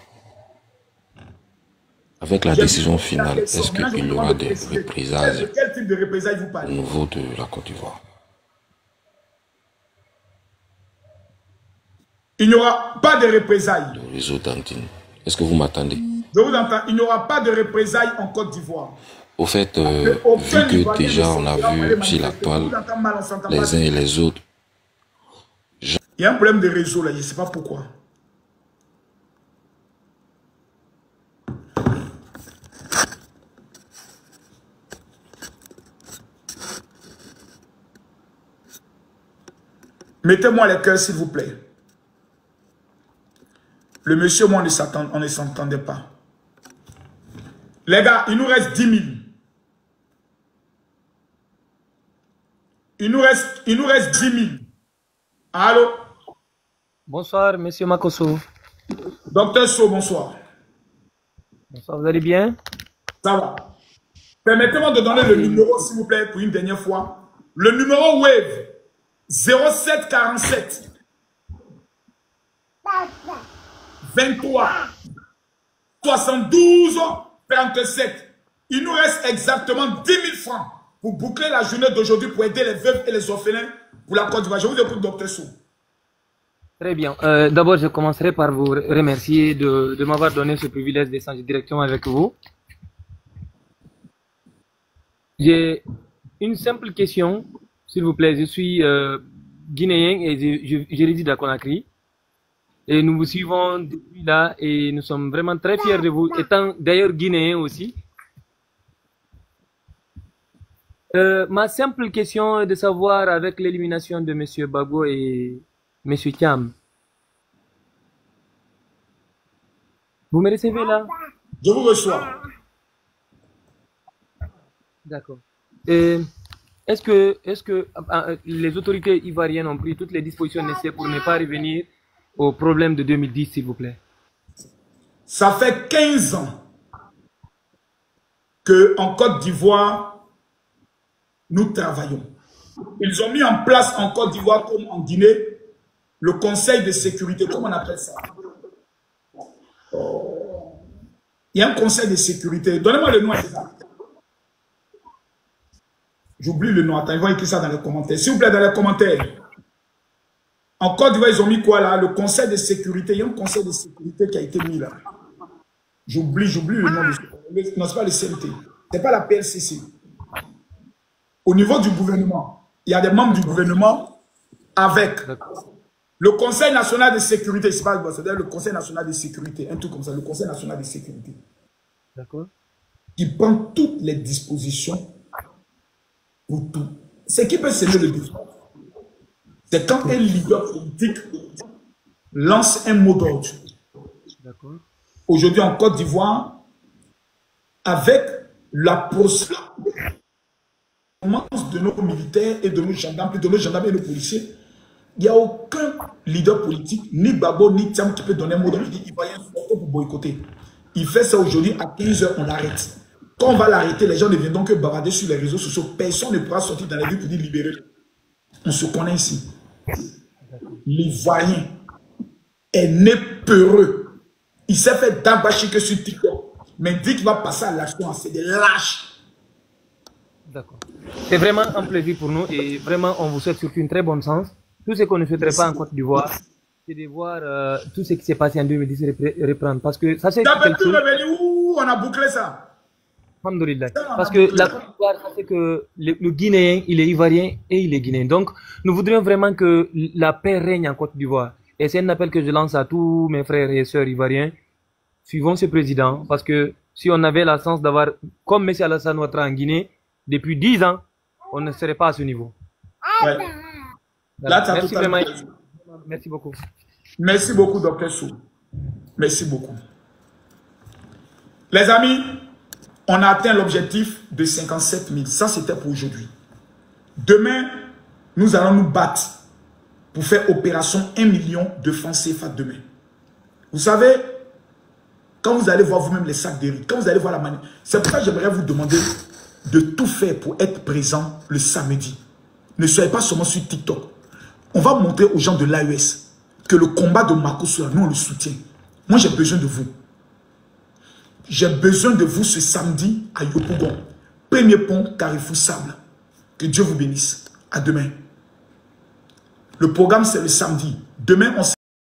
la décision finale, est-ce qu'il y aura des représailles? De quel type de représailles vous Au parlez? niveau de la Côte d'Ivoire? Il n'y aura pas de représailles. Le réseau d'Antine. Est-ce que vous m'attendez? Je vous entends. Il n'y aura pas de représailles en Côte d'Ivoire. Au fait, vu que déjà on a vu sur la toile les uns et les autres. Il y a un problème de réseau là, je ne sais pas pourquoi. Mettez-moi les cœurs, s'il vous plaît. Le monsieur, moi, on ne s'entendait pas. Les gars, il nous reste 10 000. Il nous reste 10 000. Allô? Bonsoir, monsieur Makosso. Docteur So, bonsoir. Bonsoir, vous allez bien? Ça va. Permettez-moi de donner le numéro, s'il vous plaît, pour une dernière fois. Le numéro Wave 0747 23 72 37. Il nous reste exactement 10 000 francs pour boucler la journée d'aujourd'hui pour aider les veuves et les orphelins pour la Côte d'Ivoire. Je vous écoute, docteur Sou. Très bien. D'abord, je commencerai par vous remercier de m'avoir donné ce privilège d'échanger directement avec vous. J'ai une simple question, s'il vous plaît. Je suis guinéen et je réside à Conakry. Et nous vous suivons depuis là et nous sommes vraiment très fiers de vous, étant d'ailleurs guinéen aussi. Ma simple question est de savoir, avec l'élimination de M. Bago et M. Thiam, vous me recevez là? Je vous reçois. D'accord. Est-ce que les autorités ivoiriennes ont pris toutes les dispositions nécessaires pour ne pas revenir au problème de 2010, s'il vous plaît? Ça fait 15 ans qu'en Côte d'Ivoire, nous travaillons. Ils ont mis en place en Côte d'Ivoire comme en Guinée le Conseil de sécurité, comment on appelle ça? Il y a un Conseil de sécurité. Donnez-moi le nom. J'oublie le nom. Attends, ils vont écrire ça dans les commentaires. S'il vous plaît, dans les commentaires. En Côte d'Ivoire, ils ont mis quoi là? Le Conseil de sécurité. Il y a un Conseil de sécurité qui a été mis là. J'oublie le nom. Non, ce n'est pas le CNT. Ce n'est pas la PLCC. Au niveau du gouvernement, il y a des membres du gouvernement avec le Conseil national de sécurité. C'est-à-dire le Conseil national de sécurité. Un truc comme ça. Le Conseil national de sécurité. D'accord. Qui prend toutes les dispositions pour tout. Ce qui peut semer le défi, c'est quand un leader politique lance un mot d'ordre. Aujourd'hui en Côte d'Ivoire, avec la procédure de nos militaires et de nos gendarmes, et de nos policiers, il n'y a aucun leader politique, ni Babo, ni Thiam, qui peut donner un mot d'ordre. Il va y avoir un pour boycotter. Il fait ça aujourd'hui, à 15 h, on l'arrête. Quand on va l'arrêter, les gens ne viendront que bavader sur les réseaux sociaux. Personne ne pourra sortir dans la vie pour dire libérer. On se connaît ici. L'Ivoirien est né peureux. Il s'est fait d'abâcher que sur TikTok. Mais dit qu'il va passer à l'action, c'est des lâches. D'accord. C'est vraiment un plaisir pour nous et vraiment on vous souhaite surtout une très bonne chance. Tout ce qu'on ne souhaiterait pas en Côte d'Ivoire, c'est de voir tout ce qui s'est passé en 2010 reprendre. Parce que ça c'est quelque chose... On a bouclé ça. Alhamdoulilah. Parce que la Côte d'Ivoire, ça fait que le Guinéen, il est Ivoirien et il est Guinéen. Donc, nous voudrions vraiment que la paix règne en Côte d'Ivoire. Et c'est un appel que je lance à tous mes frères et sœurs ivoiriens. Suivons ce président. Parce que si on avait la chance d'avoir, comme M. Alassane Ouattara en Guinée, depuis 10 ans, on ne serait pas à ce niveau. Ouais. Voilà. Là, Merci vraiment. Merci beaucoup. Merci beaucoup, Dr. Sou. Merci beaucoup. Les amis, on a atteint l'objectif de 57 000. Ça, c'était pour aujourd'hui. Demain, nous allons nous battre pour faire opération 1 million de francs CFA demain. Vous savez, quand vous allez voir vous-même les sacs de riz, quand vous allez voir la manière, c'est pour ça que j'aimerais vous demander de tout faire pour être présent le samedi. Ne soyez pas seulement sur TikTok. On va montrer aux gens de l'AES que le combat de Makosso, nous on le soutient. Moi, j'ai besoin de vous. J'ai besoin de vous ce samedi à Yopougon. Premier pont, Carrefour Sable. Que Dieu vous bénisse. À demain. Le programme, c'est le samedi. Demain, on